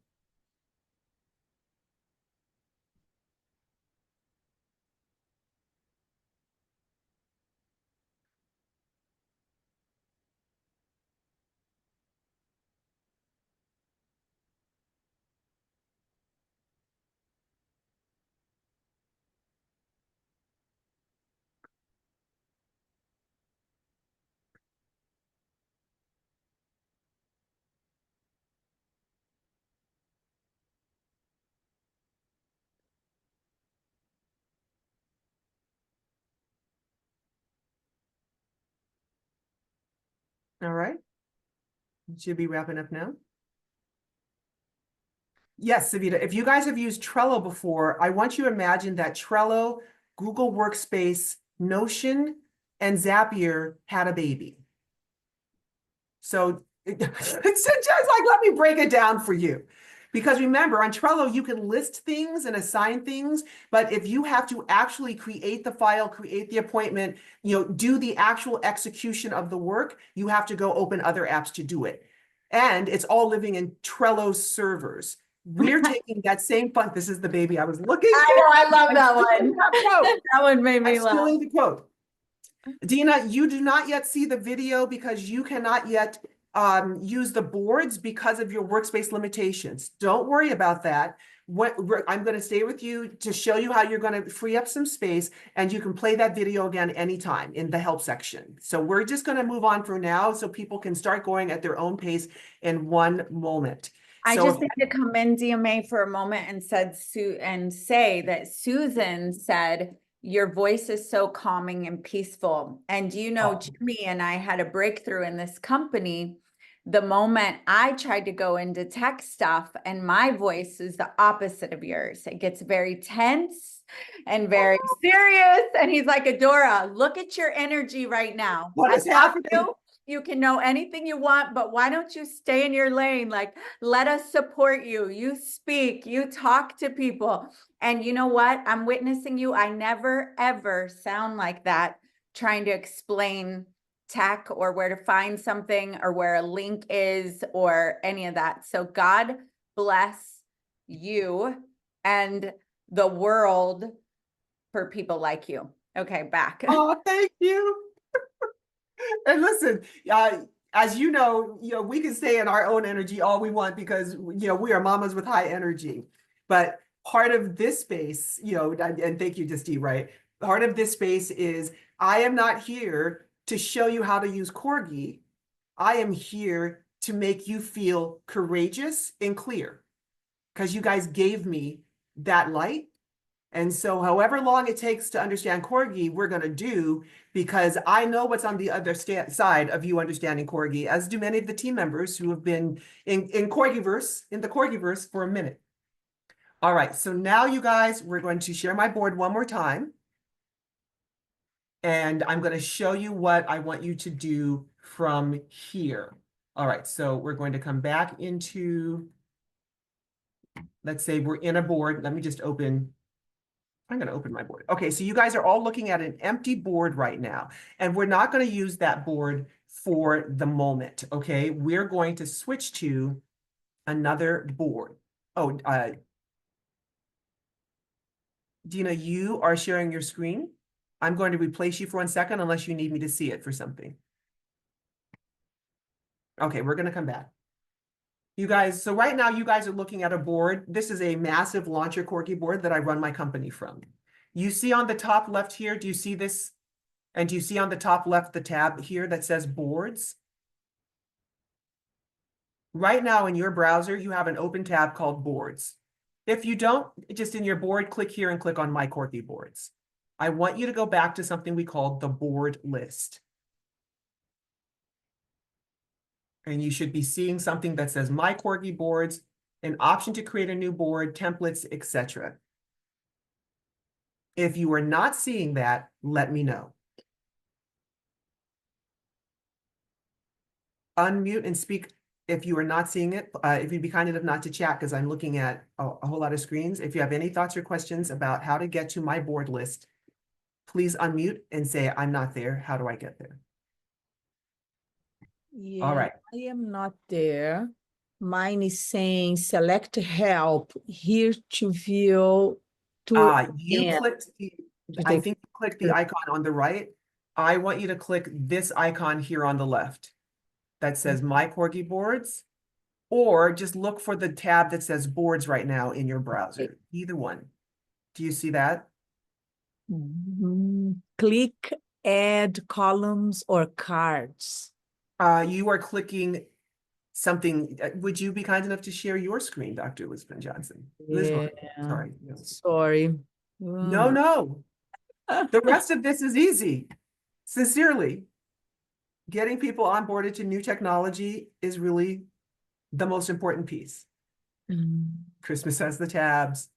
All right. Should be wrapping up now. Yes, Savita, if you guys have used Trello before, I want you to imagine that Trello, Google Workspace, Notion, and Zapier had a baby. So it's just like, let me break it down for you. Because remember, on Trello, you can list things and assign things, but if you have to actually create the file, create the appointment, do the actual execution of the work, you have to go open other apps to do it. And it's all living in Trello servers. We're taking that same fun. This is the baby I was looking for. I love that one. That one made me laugh. Stealing the quote. Dina, you do not yet see the video because you cannot yet use the boards because of your workspace limitations. Don't worry about that. I'm going to stay with you to show you how you're going to free up some space, and you can play that video again anytime in the help section. So we're just going to move on for now so people can start going at their own pace in one moment. I just need to come in, DMA, for a moment and say that Susan said, your voice is so calming and peaceful. And Jimmy and I had a breakthrough in this company the moment I tried to go into tech stuff, and my voice is the opposite of yours. It gets very tense and very serious. And he's like, Adora, look at your energy right now. What is happening? You can know anything you want, but why don't you stay in your lane? Like, let us support you. You speak, you talk to people. And you know what? I'm witnessing you. I never, ever sound like that trying to explain tech or where to find something or where a link is or any of that. So God bless you and the world for people like you. Okay, back. Oh, thank you. And listen, as you know, we can stay in our own energy all we want because, we are mamas with high energy. But part of this space, and thank you, Disty, right? Part of this space is I am not here to show you how to use Corgi. I am here to make you feel courageous and clear because you guys gave me that light. And so however long it takes to understand Corgi, we're going to do, because I know what's on the other side of you understanding Corgi, as do many of the team members who have been in the Corgiverse for a minute. All right, so now you guys, we're going to share my board one more time. And I'm going to show you what I want you to do from here. All right, so we're going to come back into, let's say we're in a board. Let me just I'm going to open my board. Okay, so you guys are all looking at an empty board right now, and we're not going to use that board for the moment, okay? We're going to switch to another board. Oh, Dina, you are sharing your screen. I'm going to replace you for 1 second unless you need me to see it for something. Okay, we're going to come back. You guys, so right now you guys are looking at a board. This is a massive launcher Corgi board that I run my company from. You see on the top left here, do you see this? And do you see on the top left the tab here that says boards? Right now in your browser, you have an open tab called boards. If you don't, just in your board, click here and click on My Corgi Boards. I want you to go back to something we call the board list. And you should be seeing something that says My Corgi Boards, an option to create a new board, templates, etc. If you are not seeing that, let me know. Unmute and speak if you are not seeing it. If you'd be kind enough not to chat because I'm looking at a whole lot of screens. If you have any thoughts or questions about how to get to my board list, please unmute and say, I'm not there. How do I get there? Yeah, All right. I am not there. Mine is saying select help here to view You clicked I think you clicked the icon on the right. I want you to click this icon here on the left that says My Corgi Boards, or just look for the tab that says boards right now in your browser. Either one. Do you see that? click add columns or cards. You are clicking something. Would you be kind enough to share your screen, Dr. Elizabeth Johnson? Elizabeth, sorry. No. Sorry. No. The rest of this is easy. Sincerely, getting people onboarded to new technology is really the most important piece. Christmas has the tabs.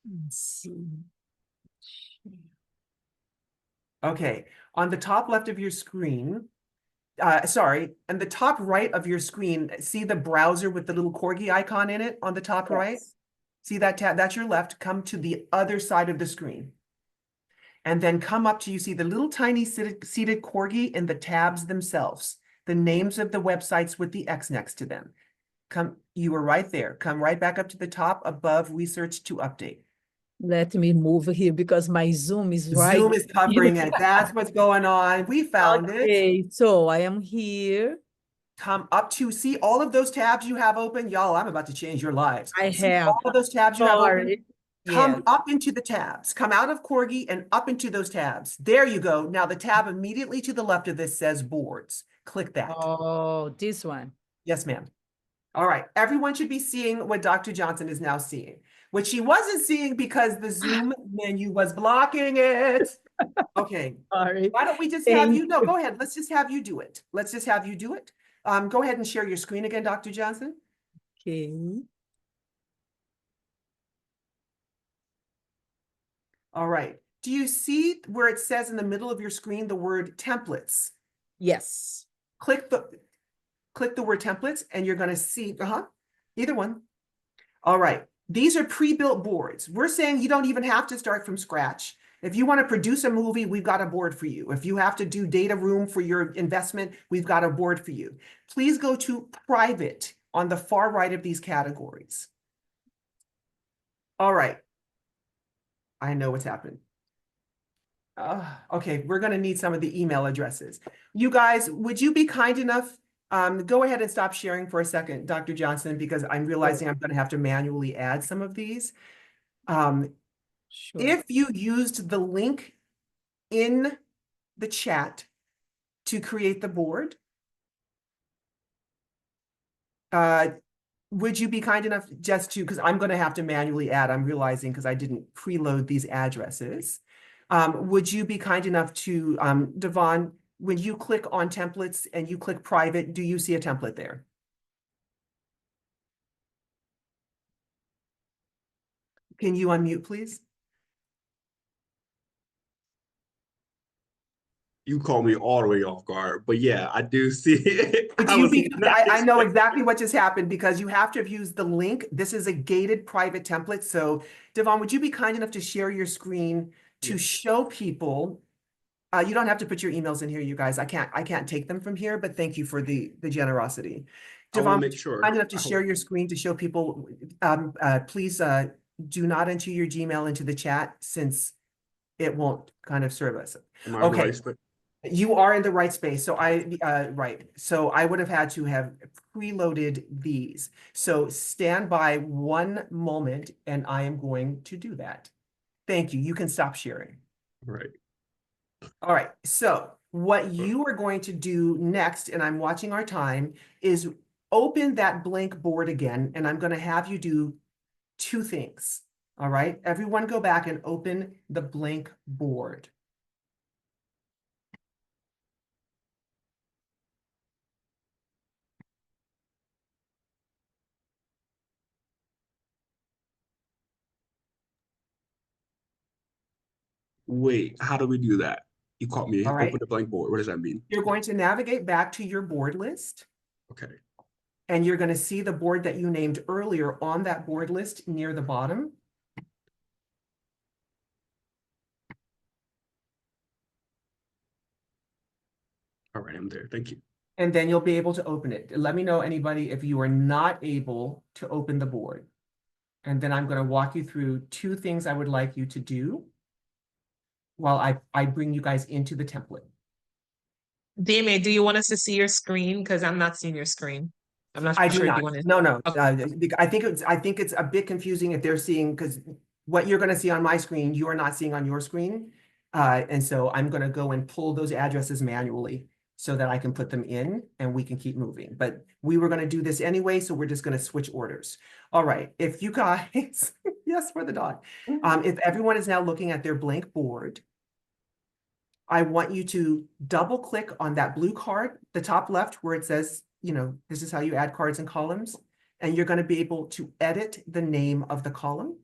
Let's see. Okay, on the top left of your screen, and the top right of your screen, see the browser with the little Corgi icon in it on the top right? See that tab? That's your left. Come to the other side of the screen. And then come up to, you see the little tiny seated Corgi in the tabs themselves, the names of the websites with the X next to them. You were right there. Come right back up to the top above research to update. Let me move here because my Zoom is right. Zoom is covering it. That's what's going on. We found it. Okay, so I am here. Come up to, see all of those tabs you have open? Y'all, I'm about to change your lives. I See have. all of those tabs you have open? Sorry. Come up into the tabs. Come out of Corgi and up into those tabs. There you go. Now the tab immediately to the left of this says boards. Click that. Oh, this one. Yes, ma'am. All right. Everyone should be seeing what Dr. Johnson is now seeing. What she wasn't seeing because the Zoom menu was blocking it. Okay. Sorry. Why don't we just have you? No, go ahead. Let's just have you do it. Let's just have you do it. Go ahead and share your screen again, Dr. Johnson. Okay. All right. Do you see where it says in the middle of your screen the word templates? Yes. Click the word templates and you're gonna see, either one. All right, these are pre-built boards. We're saying you don't even have to start from scratch. If you want to produce a movie, we've got a board for you. If you have to do data room for your investment, we've got a board for you. Please go to private on the far right of these categories. All right. I know what's happened. Okay, we're going to need some of the email addresses. You guys, would you be kind enough? Go ahead and stop sharing for a second, Dr. Johnson, because I'm realizing I'm going to have to manually add some of these. Sure. If you used the link in the chat to create the board, would you be kind enough just to, because I'm going to have to manually add, I'm realizing because I didn't preload these addresses. Would you be kind enough to, Devon, when you click on templates and you click private, do you see a template there? Can you unmute, please? You called me all the way off guard, but yeah, I do see it. I know exactly what just happened because you have to have used the link. This is a gated private template. So Devon, would you be kind enough to share your screen to show people? You don't have to put your emails in here, you guys. I can't take them from here, but thank you for the generosity. Devon, make sure. Kind enough to share your screen to show people. Please do not enter your Gmail into the chat since it won't kind of serve us. Am I in the right space? You are in the right space. So right. So I would have had to have preloaded these. So stand by one moment and I am going to do that. Thank you. You can stop sharing. Right. All right. So what you are going to do next, and I'm watching our time, is open that blank board again. And I'm going to have you do two things. All right. Everyone go back and open the blank board. Wait, how do we do that? You caught me. All right. Open the blank board. What does that mean? You're going to navigate back to your board list. Okay. And you're going to see the board that you named earlier on that board list near the bottom. All right, I'm there. Thank you. And then you'll be able to open it. Let me know, anybody, if you are not able to open the board. And then I'm going to walk you through two things I would like you to do while I bring you guys into the template. DMA, do you want us to see your screen? Because I'm not seeing your screen. I'm not I sure do if not. you want to. No. Okay. I think it's a bit confusing if they're seeing, because what you're going to see on my screen, you are not seeing on your screen. And so I'm going to go and pull those addresses manually so that I can put them in and we can keep moving. But we were going to do this anyway, so we're just going to switch orders. All right. If you guys, yes, for the dog. If everyone is now looking at their blank board, I want you to double click on that blue card, the top left, where it says, this is how you add cards and columns. And you're going to be able to edit the name of the column.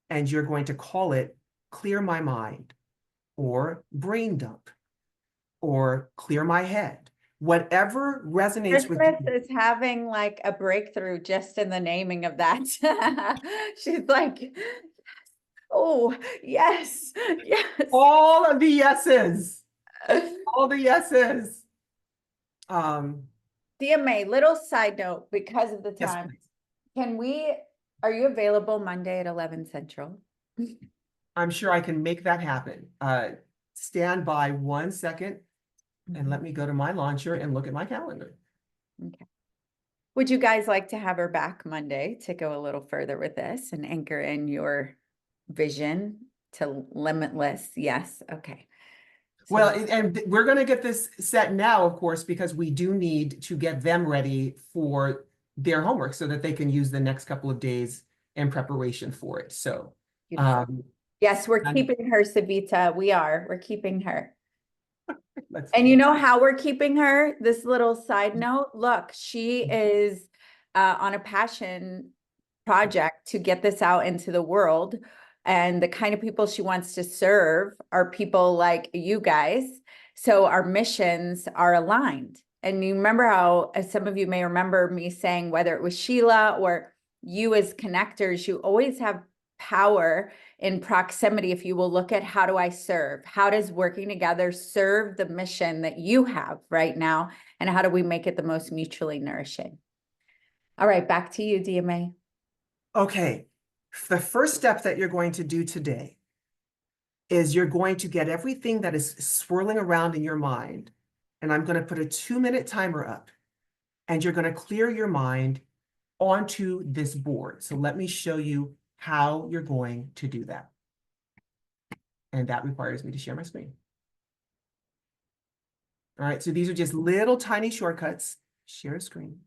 And you're going to call it Clear My Mind or Brain Dump or Clear My Head. Whatever resonates with you. Christmas is having like a breakthrough just in the naming of that. She's like, oh, yes. All of the yeses. All the yeses. DMA, little side note, because of the time. Are you available Monday at 11 Central? I'm sure I can make that happen. Stand by 1 second and let me go to my launcher and look at my calendar. Okay. Would you guys like to have her back Monday to go a little further with this and anchor in your vision to limitless? Yes. Okay. Well, and we're going to get this set now, of course, because we do need to get them ready for their homework so that they can use the next couple of days in preparation for it. So, yes, we're keeping her, Savita. We're keeping her. And you know how we're keeping her? This little side note, look, she is on a passion project to get this out into the world. And the kind of people she wants to serve are people like you guys. So our missions are aligned. And you remember how, as some of you may remember me saying, whether it was Sheila or you as connectors, you always have power in proximity. If you will look at, how do I serve? How does working together serve the mission that you have right now? And how do we make it the most mutually nourishing? All right, back to you, DMA. Okay, the first step that you're going to do today is you're going to get everything that is swirling around in your mind. And I'm going to put a 2-minute timer up, and you're going to clear your mind onto this board. So let me show you how you're going to do that. And that requires me to share my screen. All right, so these are just little tiny shortcuts. Share a screen.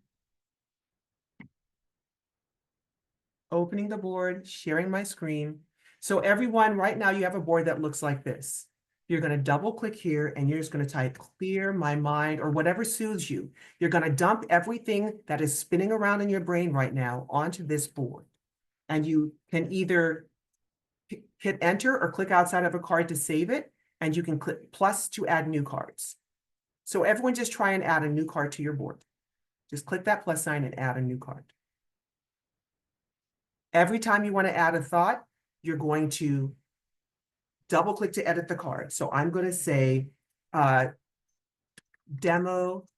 Opening the board, sharing my screen. So everyone, right now you have a board that looks like this. You're going to double click here and you're just going to type clear my mind or whatever soothes you. You're going to dump everything that is spinning around in your brain right now onto this board. And you can either hit enter or click outside of a card to save it. And you can click plus to add new cards. So everyone just try and add a new card to your board. Just click that plus sign and add a new card. Every time you want to add a thought, you're going to double click to edit the card. So I'm going to say demo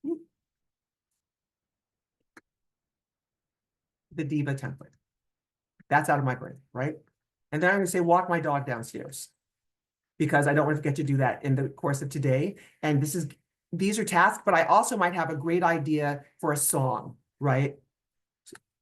the DIVA template. That's out of my brain, right? And then I'm going to say walk my dog downstairs, because I don't want to forget to do that in the course of today. And these are tasks, but I also might have a great idea for a song, right?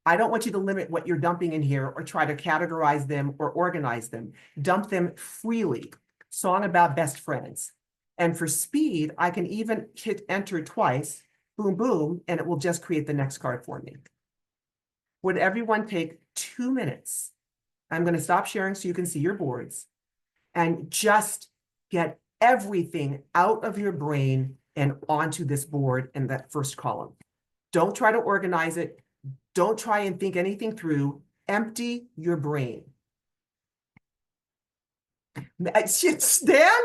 I don't want you to limit what you're dumping in here or try to categorize them or organize them. Dump them freely. Song about best friends. And for speed, I can even hit enter twice, boom, boom, and it will just create the next card for me. Would everyone take 2 minutes? I'm going to stop sharing so you can see your boards and just get everything out of your brain and onto this board in that first column. Don't try to organize it. Don't try and think anything through. Empty your brain. Stan?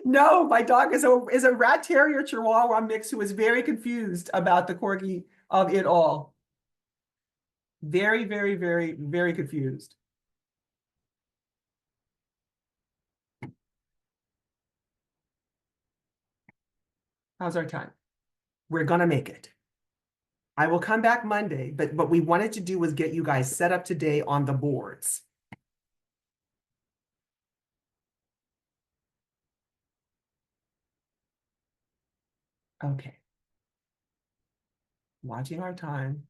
No, my dog is a rat terrier chihuahua mix who is very confused about the corgi of it all. Very, very, very, very confused. How's our time? We're gonna make it. I will come back Monday, but what we wanted to do was get you guys set up today on the boards. Okay. Watching our time.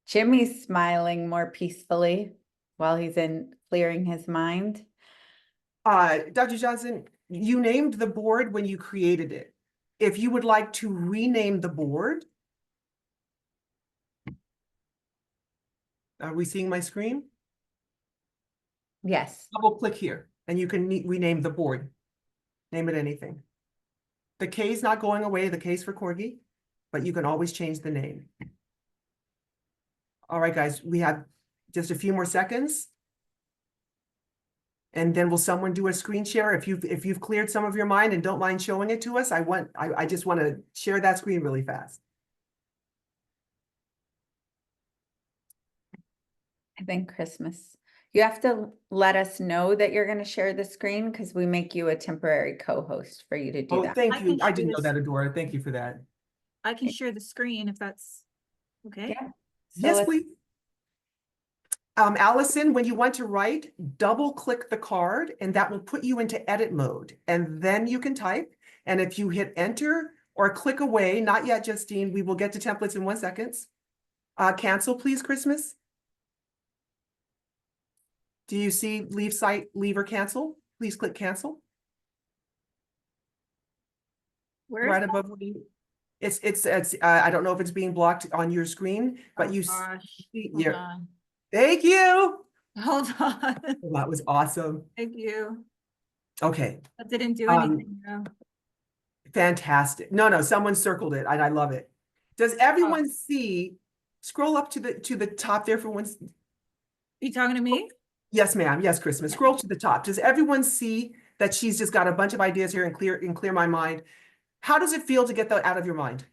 Jimmy's smiling more peacefully while he's in clearing his mind. Dr. Johnson, you named the board when you created it. If you would like to rename the board, are we seeing my screen? Yes. Double click here and you can rename the board. Name it anything. The K is not going away, the K is for Corgi, but you can always change the name. All right, guys, we have just a few more seconds. And then will someone do a screen share? If you've cleared some of your mind and don't mind showing it to us, I just want to share that screen really fast. I think Christmas. You have to let us know that you're going to share the screen because we make you a temporary co-host for you to do that. Thank I you. can I share didn't know this. that, Adora. Thank you for that. I can share the screen if that's okay. Yeah. Yes, please. Allison, when you want to write, double click the card and that will put you into edit mode. And then you can type. And if you hit enter or click away, not yet, Justine, we will get to templates in 1 second. Cancel, please, Christmas. Do you see leave site, leave or cancel? Please click cancel. Where is right that? above where you, it's, I don't know if it's being blocked on your screen, but Oh you gosh, see, hold yeah. on. Thank you. Hold on. That was awesome. Thank you. Okay. That didn't do anything. No. Fantastic. No, someone circled it and I love it. Does everyone see, scroll up to the top there for once. You talking to me? Yes, ma'am. Yes, Christmas. Scroll to the top. Does everyone see that she's just got a bunch of ideas here and clear my mind? How does it feel to get that out of your mind?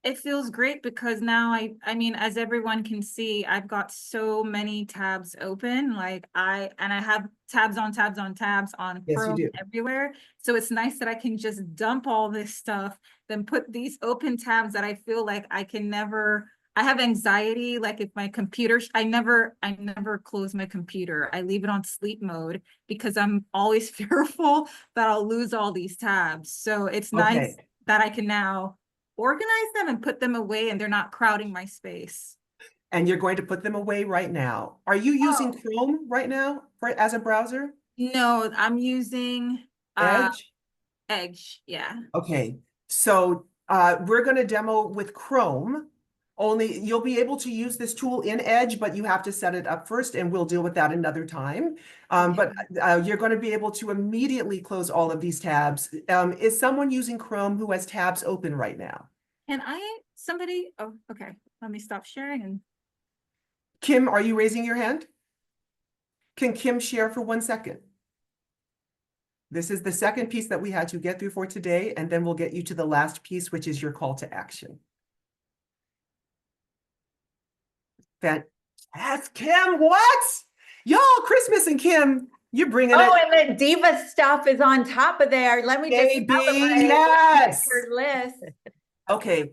It feels great because now I mean, as everyone can see, I've got so many tabs open. Like I have tabs on tabs on tabs on Yes, you Chrome do. everywhere. So it's nice that I can just dump all this stuff, then put these open tabs that I feel like I have anxiety. Like if my computer, I never close my computer. I leave it on sleep mode because I'm always fearful that I'll lose all these tabs. So it's nice Okay. that I can now organize them and put them away and they're not crowding my space. And you're going to put them away right now. Are you using Chrome right now as a browser? No, I'm using Edge? Edge, yeah. Okay, so we're going to demo with Chrome. Only you'll be able to use this tool in Edge, but you have to set it up first, and we'll deal with that another time. But you're going to be able to immediately close all of these tabs. Is someone using Chrome who has tabs open right now? And oh, okay. Let me stop sharing and Kim, are you raising your hand? Can Kim share for 1 second? This is the second piece that we had to get through for today, and then we'll get you to the last piece, which is your call to action. Yes, Kim, what? Y'all, Christmas and Kim, you're bringing it. And the Diva stuff is on top of there. Let me just celebrate yes. your list. Okay,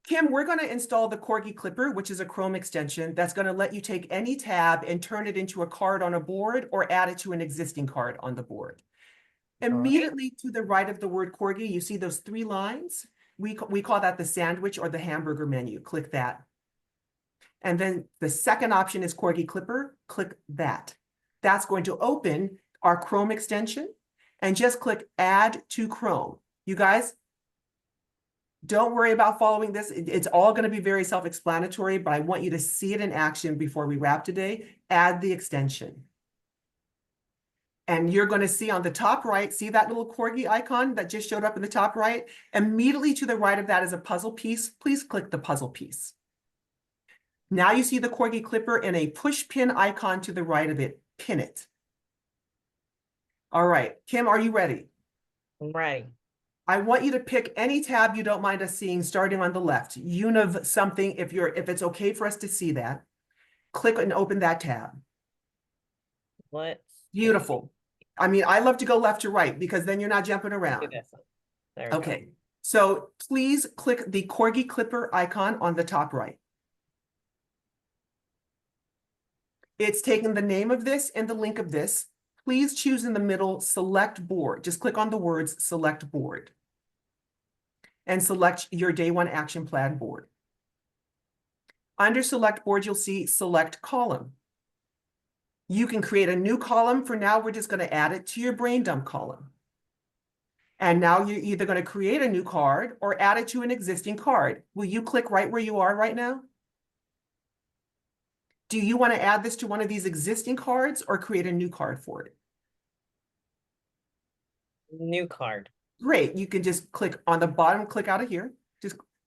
Kim, we're going to install the Corgi Clipper, which is a Chrome extension that's going to let you take any tab and turn it into a card on a board or add it to an existing card on the board. Immediately to the right of the word Corgi, you see those 3 lines? We call that the sandwich or the hamburger menu. Click that. And then the second option is Corgi Clipper. Click that. That's going to open our Chrome extension and just click Add to Chrome. You guys, don't worry about following this. It's all going to be very self-explanatory, but I want you to see it in action before we wrap today. Add the extension. And you're going to see on the top right, see that little Corgi icon that just showed up in the top right? Immediately to the right of that is a puzzle piece. Please click the puzzle piece. Now you see the Corgi Clipper and a push pin icon to the right of it. Pin it. All right, Kim, are you ready? I'm ready. I want you to pick any tab you don't mind us seeing, starting on the left. Univ something, if it's okay for us to see that. Click and open that tab. What? Beautiful. I mean, I love to go left to right because then you're not jumping Do around. this one. There we go. Okay, so please click the Corgi Clipper icon on the top right. It's taking the name of this and the link of this. Please choose in the middle, select board. Just click on the words select board and select your day 1 action plan board. Under select board, you'll see select column. You can create a new column. For now, we're just going to add it to your brain dump column. And now you're either going to create a new card or add it to an existing card. Will you click right where you are right now? Do you want to add this to one of these existing cards or create a new card for it? New card. Great. You can just click on the bottom, click out of here.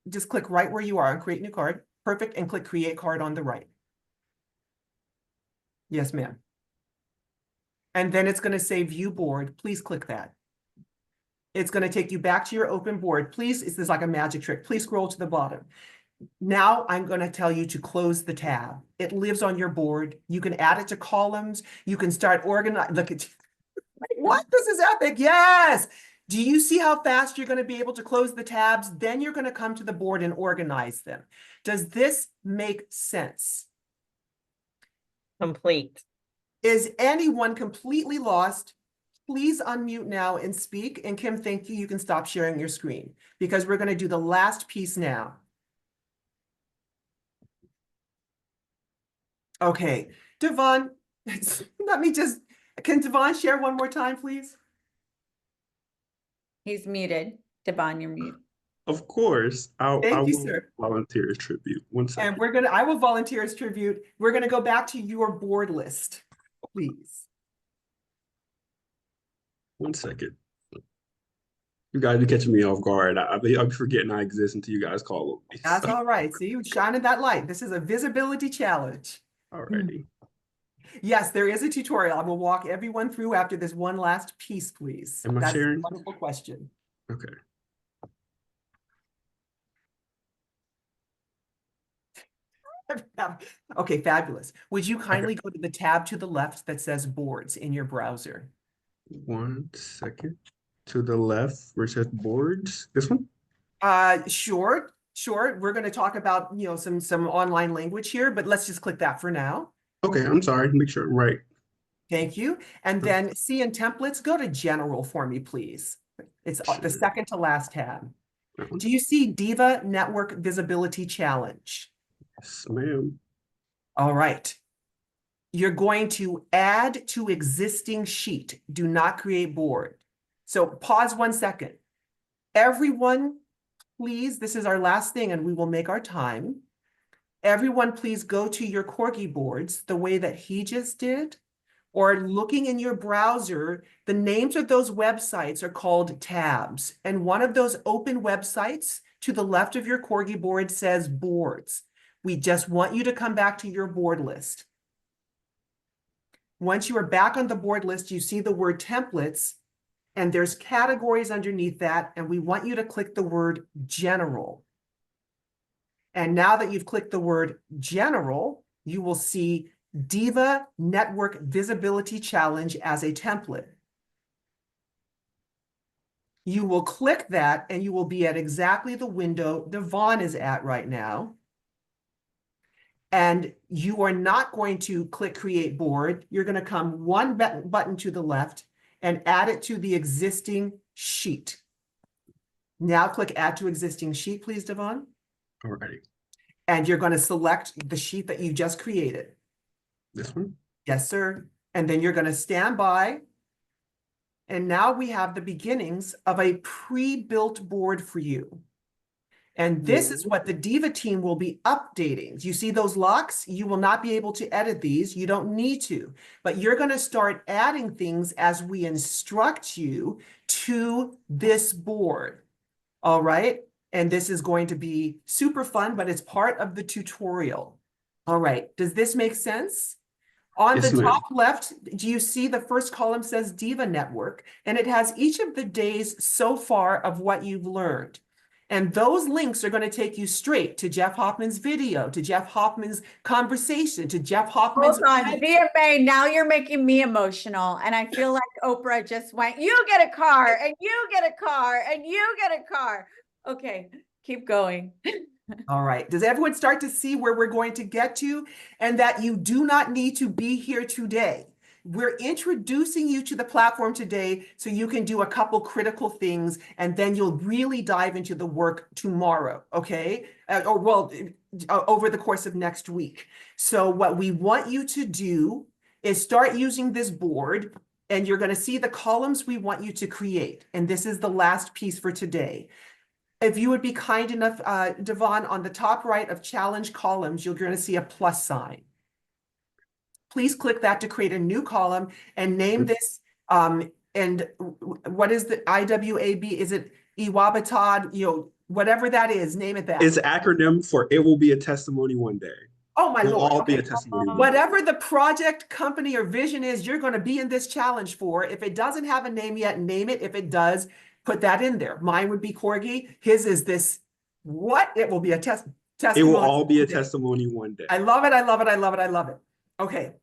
Just click right where you are and create new card. Perfect. And click create card on the right. Yes, ma'am. And then it's going to say view board. Please click that. It's going to take you back to your open board. Please, this is like a magic trick. Please scroll to the bottom. Now I'm going to tell you to close the tab. It lives on your board. You can add it to columns. You can start organizing. Look at what? This is epic. Yes. Do you see how fast you're going to be able to close the tabs? Then you're going to come to the board and organize them. Does this make sense? Complete. Is anyone completely lost? Please unmute now and speak. And Kim, thank you. You can stop sharing your screen because we're going to do the last piece now. Okay, Devon, can Devon share one more time, please? He's muted. Devon, you're mute. Of course, I Thank you, will sir. volunteer as tribute. One second. And I will volunteer as tribute. We're gonna go back to your board list, please. One second. You guys be catching me off guard. I'll be forgetting I exist until you guys call on me. That's all right. See, you shining that light. This is a visibility challenge. Alrighty. Yes, there is a tutorial. I will walk everyone through after this one last piece, please. Am I That's sharing? a wonderful question. Okay. Okay, fabulous. Would you kindly go to the tab to the left that says boards in your browser? One second. To the left where it says boards. This one? Sure. We're going to talk about, some online language here, but let's just click that for now. Okay, I'm sorry. Make sure I'm right. Thank you. And then see in templates, go to general for me, please. It's the second to last tab. Do you see DIVA Network Visibility Challenge? Yes, ma'am. All right. You're going to add to existing sheet. Do not create board. So pause 1 second. Everyone, please, this is our last thing and we will make our time. Everyone, please go to your Corgi boards the way that he just did, or looking in your browser, the names of those websites are called tabs. And one of those open websites to the left of your Corgi board says boards. We just want you to come back to your board list. Once you are back on the board list, you see the word templates, and there's categories underneath that, and we want you to click the word general. And now that you've clicked the word general, you will see DIVA Network Visibility Challenge as a template. You will click that and you will be at exactly the window Devon is at right now. And you are not going to click create board. You're going to come one button to the left and add it to the existing sheet. Now click add to existing sheet, please, Devon. Alrighty. And you're going to select the sheet that you just created. This one? Yes, sir. And then you're going to stand by. And now we have the beginnings of a pre-built board for you. And this is what the DIVA team will be updating. You see those locks? You will not be able to edit these. You don't need to, but you're going to start adding things as we instruct you to this board. All right. And this is going to be super fun, but it's part of the tutorial. All right. Does this make sense? On Yes, the ma'am. top left, do you see the first column says DIVA Network, and it has each of the days so far of what you've learned. And those links are going to take you straight to Jeff Hoffman's video, to Jeff Hoffman's conversation, to Jeff Hoffman's— Hold on, DMA, now you're making me emotional. And I feel like Oprah just went, you get a car, and you get a car, and you get a car. Okay, keep going. All right. Does everyone start to see where we're going to get to, and that you do not need to be here today? We're introducing you to the platform today so you can do a couple critical things, and then you'll really dive into the work tomorrow, okay? Over the course of next week. So what we want you to do is start using this board, and you're going to see the columns we want you to create. And this is the last piece for today. If you would be kind enough, Devon, on the top right of challenge columns, you're going to see a plus sign. Please click that to create a new column and name this. And what is the IWAB? Is it Iwabatad? Whatever that is, name it that. It's an acronym for It Will Be a Testimony One Day. Oh my It'll Lord. all be Okay. a testimony. One day. Whatever the project, company, or vision is, you're going to be in this challenge for. If it doesn't have a name yet, name it. If it does, put that in there. Mine would be Corgi. His is this. What? It will be a testimony. It will all be a testimony one day. I love it. I love it. I love it. I love it. Okay.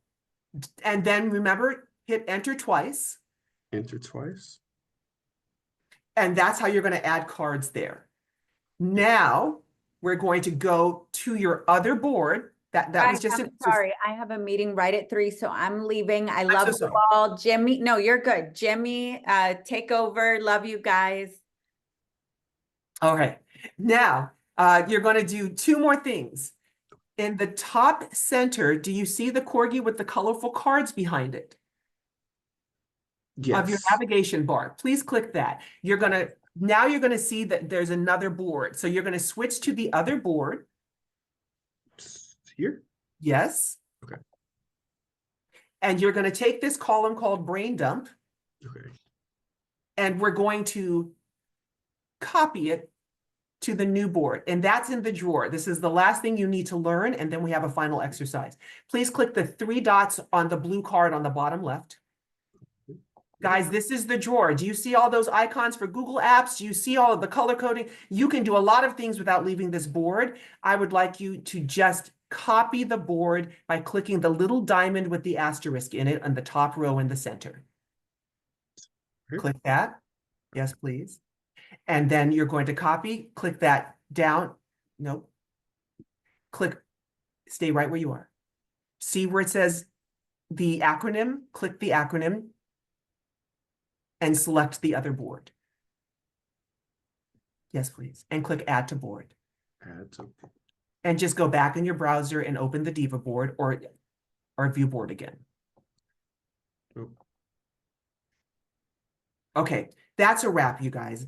And then remember, hit enter twice. Enter twice. And that's how you're going to add cards there. Now we're going to go to your other board. That was just— I'm sorry. I have a meeting right at 3, so I'm leaving. I love so you all. Jimmy, no, you're good. Jimmy, take over. Love you guys. All right. Now you're going to do 2 more things. In the top center, do you see the Corgi with the colorful cards behind it? Yes. Of your navigation bar. Please click that. You're going to Now you're going to see that there's another board. So you're going to switch to the other board. Here? Yes. Okay. And you're going to take this column called brain dump. Okay. And we're going to copy it to the new board. And that's in the drawer. This is the last thing you need to learn. And then we have a final exercise. Please click the 3 dots on the blue card on the bottom left. Guys, this is the drawer. Do you see all those icons for Google Apps? Do you see all of the color coding? You can do a lot of things without leaving this board. I would like you to just copy the board by clicking the little diamond with the asterisk in it on the top row in the center. Click that. Yes, please. And then you're going to copy, click that down. Nope. Click, stay right where you are. See where it says the acronym? Click the acronym and select the other board. Yes, please. And click add to board. Add to. And just go back in your browser and open the DIVA board or view board again. Oh. Okay, that's a wrap, you guys.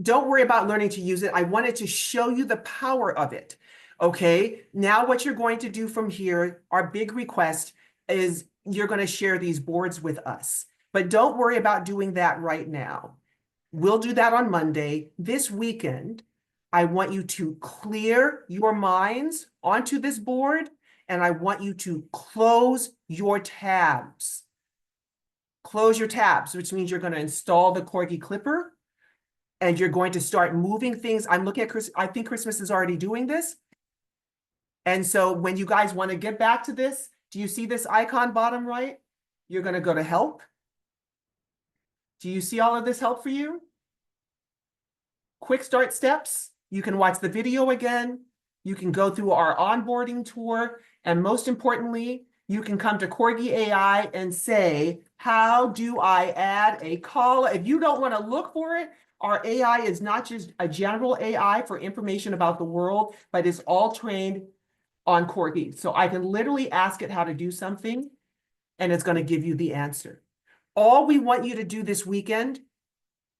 Don't worry about learning to use it. I wanted to show you the power of it. Okay, now what you're going to do from here, our big request is you're going to share these boards with us. But don't worry about doing that right now. We'll do that on Monday. This weekend, I want you to clear your minds onto this board, and I want you to close your tabs. Close your tabs, which means you're going to install the Corgi Clipper, and you're going to start moving things. I'm looking at Chris. I think Christmas is already doing this. And so when you guys want to get back to this, do you see this icon bottom right? You're going to go to help. Do you see all of this help for you? Quick start steps. You can watch the video again. You can go through our onboarding tour. And most importantly, you can come to Corgi AI and say, how do I add a call? If you don't want to look for it, our AI is not just a general AI for information about the world, but it's all trained on Corgi. So I can literally ask it how to do something, and it's going to give you the answer. All we want you to do this weekend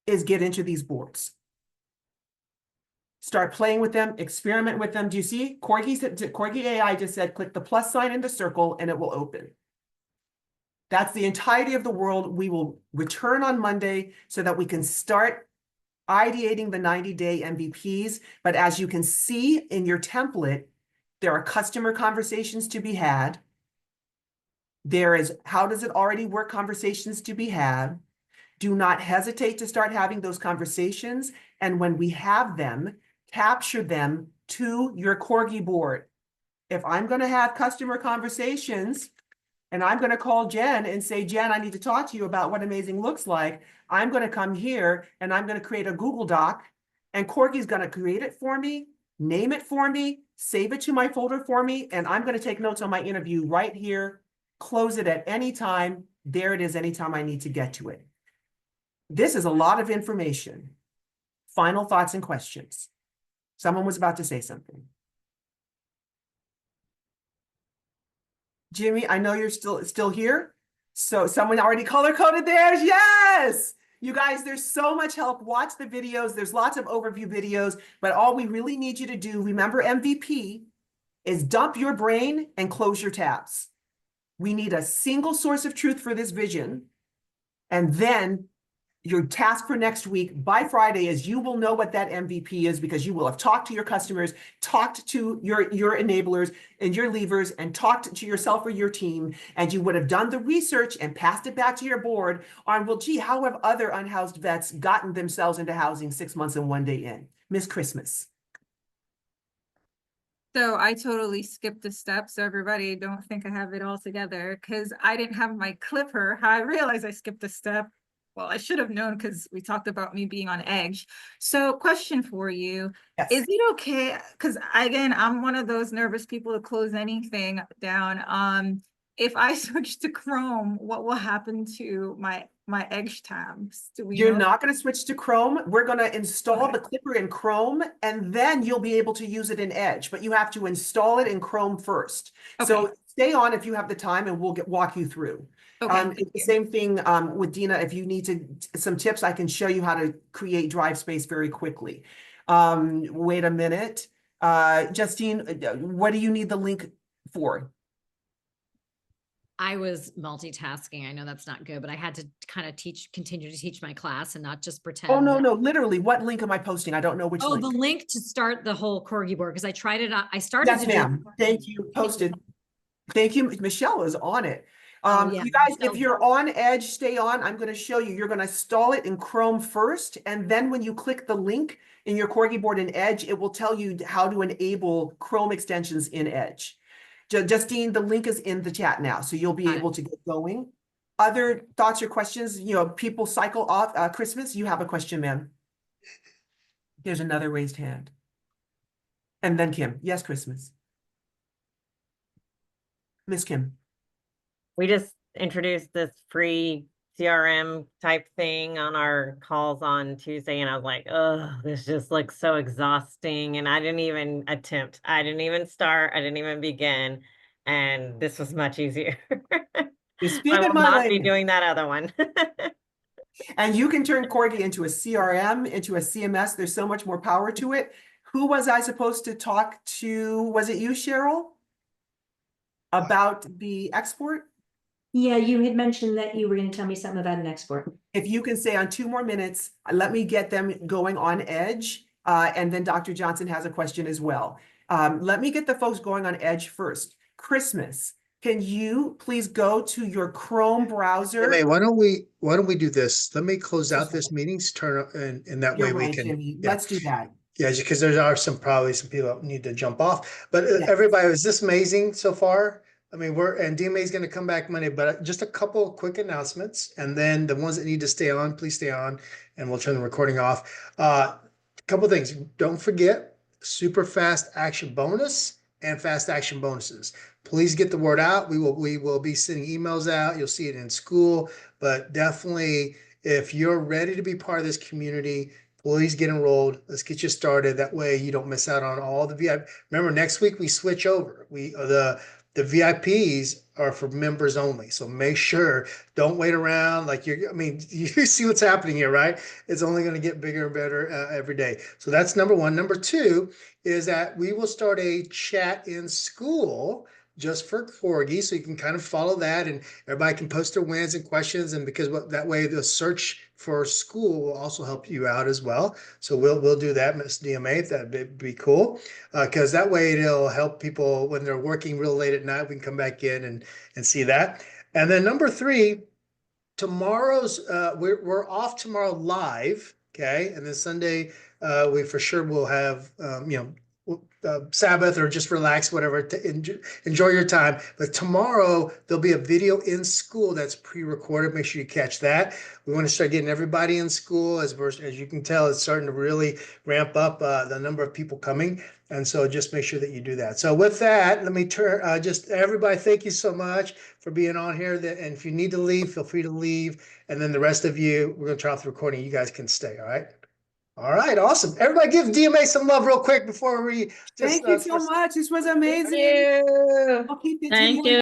is get into these boards. Start playing with them, experiment with them. Do you see? Corgi AI just said, click the plus sign in the circle and it will open. That's the entirety of the world. We will return on Monday so that we can start ideating the 90-day MVPs. But as you can see in your template, there are customer conversations to be had. There is how does it already work conversations to be had. Do not hesitate to start having those conversations. And when we have them, capture them to your Corgi board. If I'm going to have customer conversations and I'm going to call Jen and say, Jen, I need to talk to you about what amazing looks like, I'm going to come here and I'm going to create a Google Doc, and Corgi's going to create it for me, name it for me, save it to my folder for me, and I'm going to take notes on my interview right here, close it at any time. There it is anytime I need to get to it. This is a lot of information. Final thoughts and questions. Someone was about to say something. Jimmy, I know you're still here. So someone already color coded theirs. Yes. You guys, there's so much help. Watch the videos. There's lots of overview videos, but all we really need you to do, remember MVP, is dump your brain and close your tabs. We need a single source of truth for this vision. And then your task for next week by Friday is you will know what that MVP is, because you will have talked to your customers, talked to your enablers and your levers, and talked to yourself or your team. And you would have done the research and passed it back to your board on, well, gee, how have other unhoused vets gotten themselves into housing 6 months and 1 day in? Miss Christmas. So I totally skipped a step. So everybody don't think I have it all together, because I didn't have my clipper. How I realized I skipped a step. Well, I should have known, because we talked about me being on edge. So question for you, Yes. Is it okay? Because again, I'm one of those nervous people to close anything down. If I switch to Chrome, what will happen to my Edge tabs? Do we You're know? not going to switch to Chrome. We're going to install the Clipper in Chrome, and then you'll be able to use it in Edge, but you have to install it in Chrome first. So stay on if you have the time and we'll walk you through. Okay, It's the same thing with Dina. If you need some tips, I can show you how to create drive space very quickly. Wait a minute. Justine, what do you need the link for? I was multitasking. I know that's not good, but I had to kind of continue to teach my class and not just pretend. Oh, no, literally. What link am I posting? I don't know which link. The link to start the whole corgi board, because I tried it out. I started Yes, to do ma'am. Thank you. Posted. Thank you. Michelle is on it. Yeah, You guys, if Michelle's you're on Edge, stay on. I'm going to show you. You're going to install it in Chrome first. And then when you click the link in your corgi board in Edge, it will tell you how to enable Chrome extensions in Edge. Justine, the link is in the chat now, so you'll be able to get going. Other thoughts or questions? You know, people cycle off Christmas. You have a question, ma'am. There's another raised hand. And then Kim. Yes, Christmas. Miss Kim. We just introduced this free CRM type thing on our calls on Tuesday, and I was like, oh, this just looks so exhausting. And I didn't even attempt. I didn't even start. I didn't even begin. And this was much easier. You're I speaking will my not be language. doing that other one. And you can turn Corgi into a CRM, into a CMS. There's so much more power to it. Who was I supposed to talk to? Was it you, Cheryl? About the export? Yeah, you had mentioned that you were going to tell me something about an export. If you can stay on 2 more minutes, let me get them going on Edge. And then Dr. Johnson has a question as well. Let me get the folks going on Edge first. Christmas, can you please go to your Chrome browser? Hey, why don't we do this? Let me close out this meeting, and that way You're we right, can. Jimmy. Yeah. Let's do that. Yeah, because there are probably some people that need to jump off. But Yes. everybody, is this amazing so far? I mean, and DMA is going to come back Monday, but just a couple of quick announcements. And then the ones that need to stay on, please stay on, and we'll turn the recording off. Couple things. Don't forget, super fast action bonus and fast action bonuses. Please get the word out. We will be sending emails out. You'll see it in school, but definitely if you're ready to be part of this community, please get enrolled. Let's get you started. That way you don't miss out on all the VIP. Remember, next week we switch over. The VIPs are for members only. So make sure, don't wait around like you see what's happening here, right? It's only going to get bigger and better every day. So that's number one. Number two is that we will start a chat in school just for Corgi, so you can kind of follow that, and everybody can post their wins and questions, and because that way the search for school will also help you out as well. So we'll do that, Miss DMA. That'd be cool, because that way it'll help people when they're working real late at night. We can come back in and see that. And then number three, tomorrow's we're off tomorrow live, okay, and then Sunday we for sure will have Sabbath or just relax, whatever, to enjoy your time. But tomorrow there'll be a video in school that's pre-recorded. Make sure you catch that. We want to start getting everybody in school. As you can tell, it's starting to really ramp up the number of people coming. And so just make sure that you do that. So with that, let me turn, just everybody, thank you so much for being on here. And if you need to leave, feel free to leave. And then the rest of you, we're going to turn off the recording. You guys can stay, all right? All right, awesome. Everybody give DMA some love real quick before we just— Thank you so much. This was amazing. Thank you. I'll keep it Thank to you.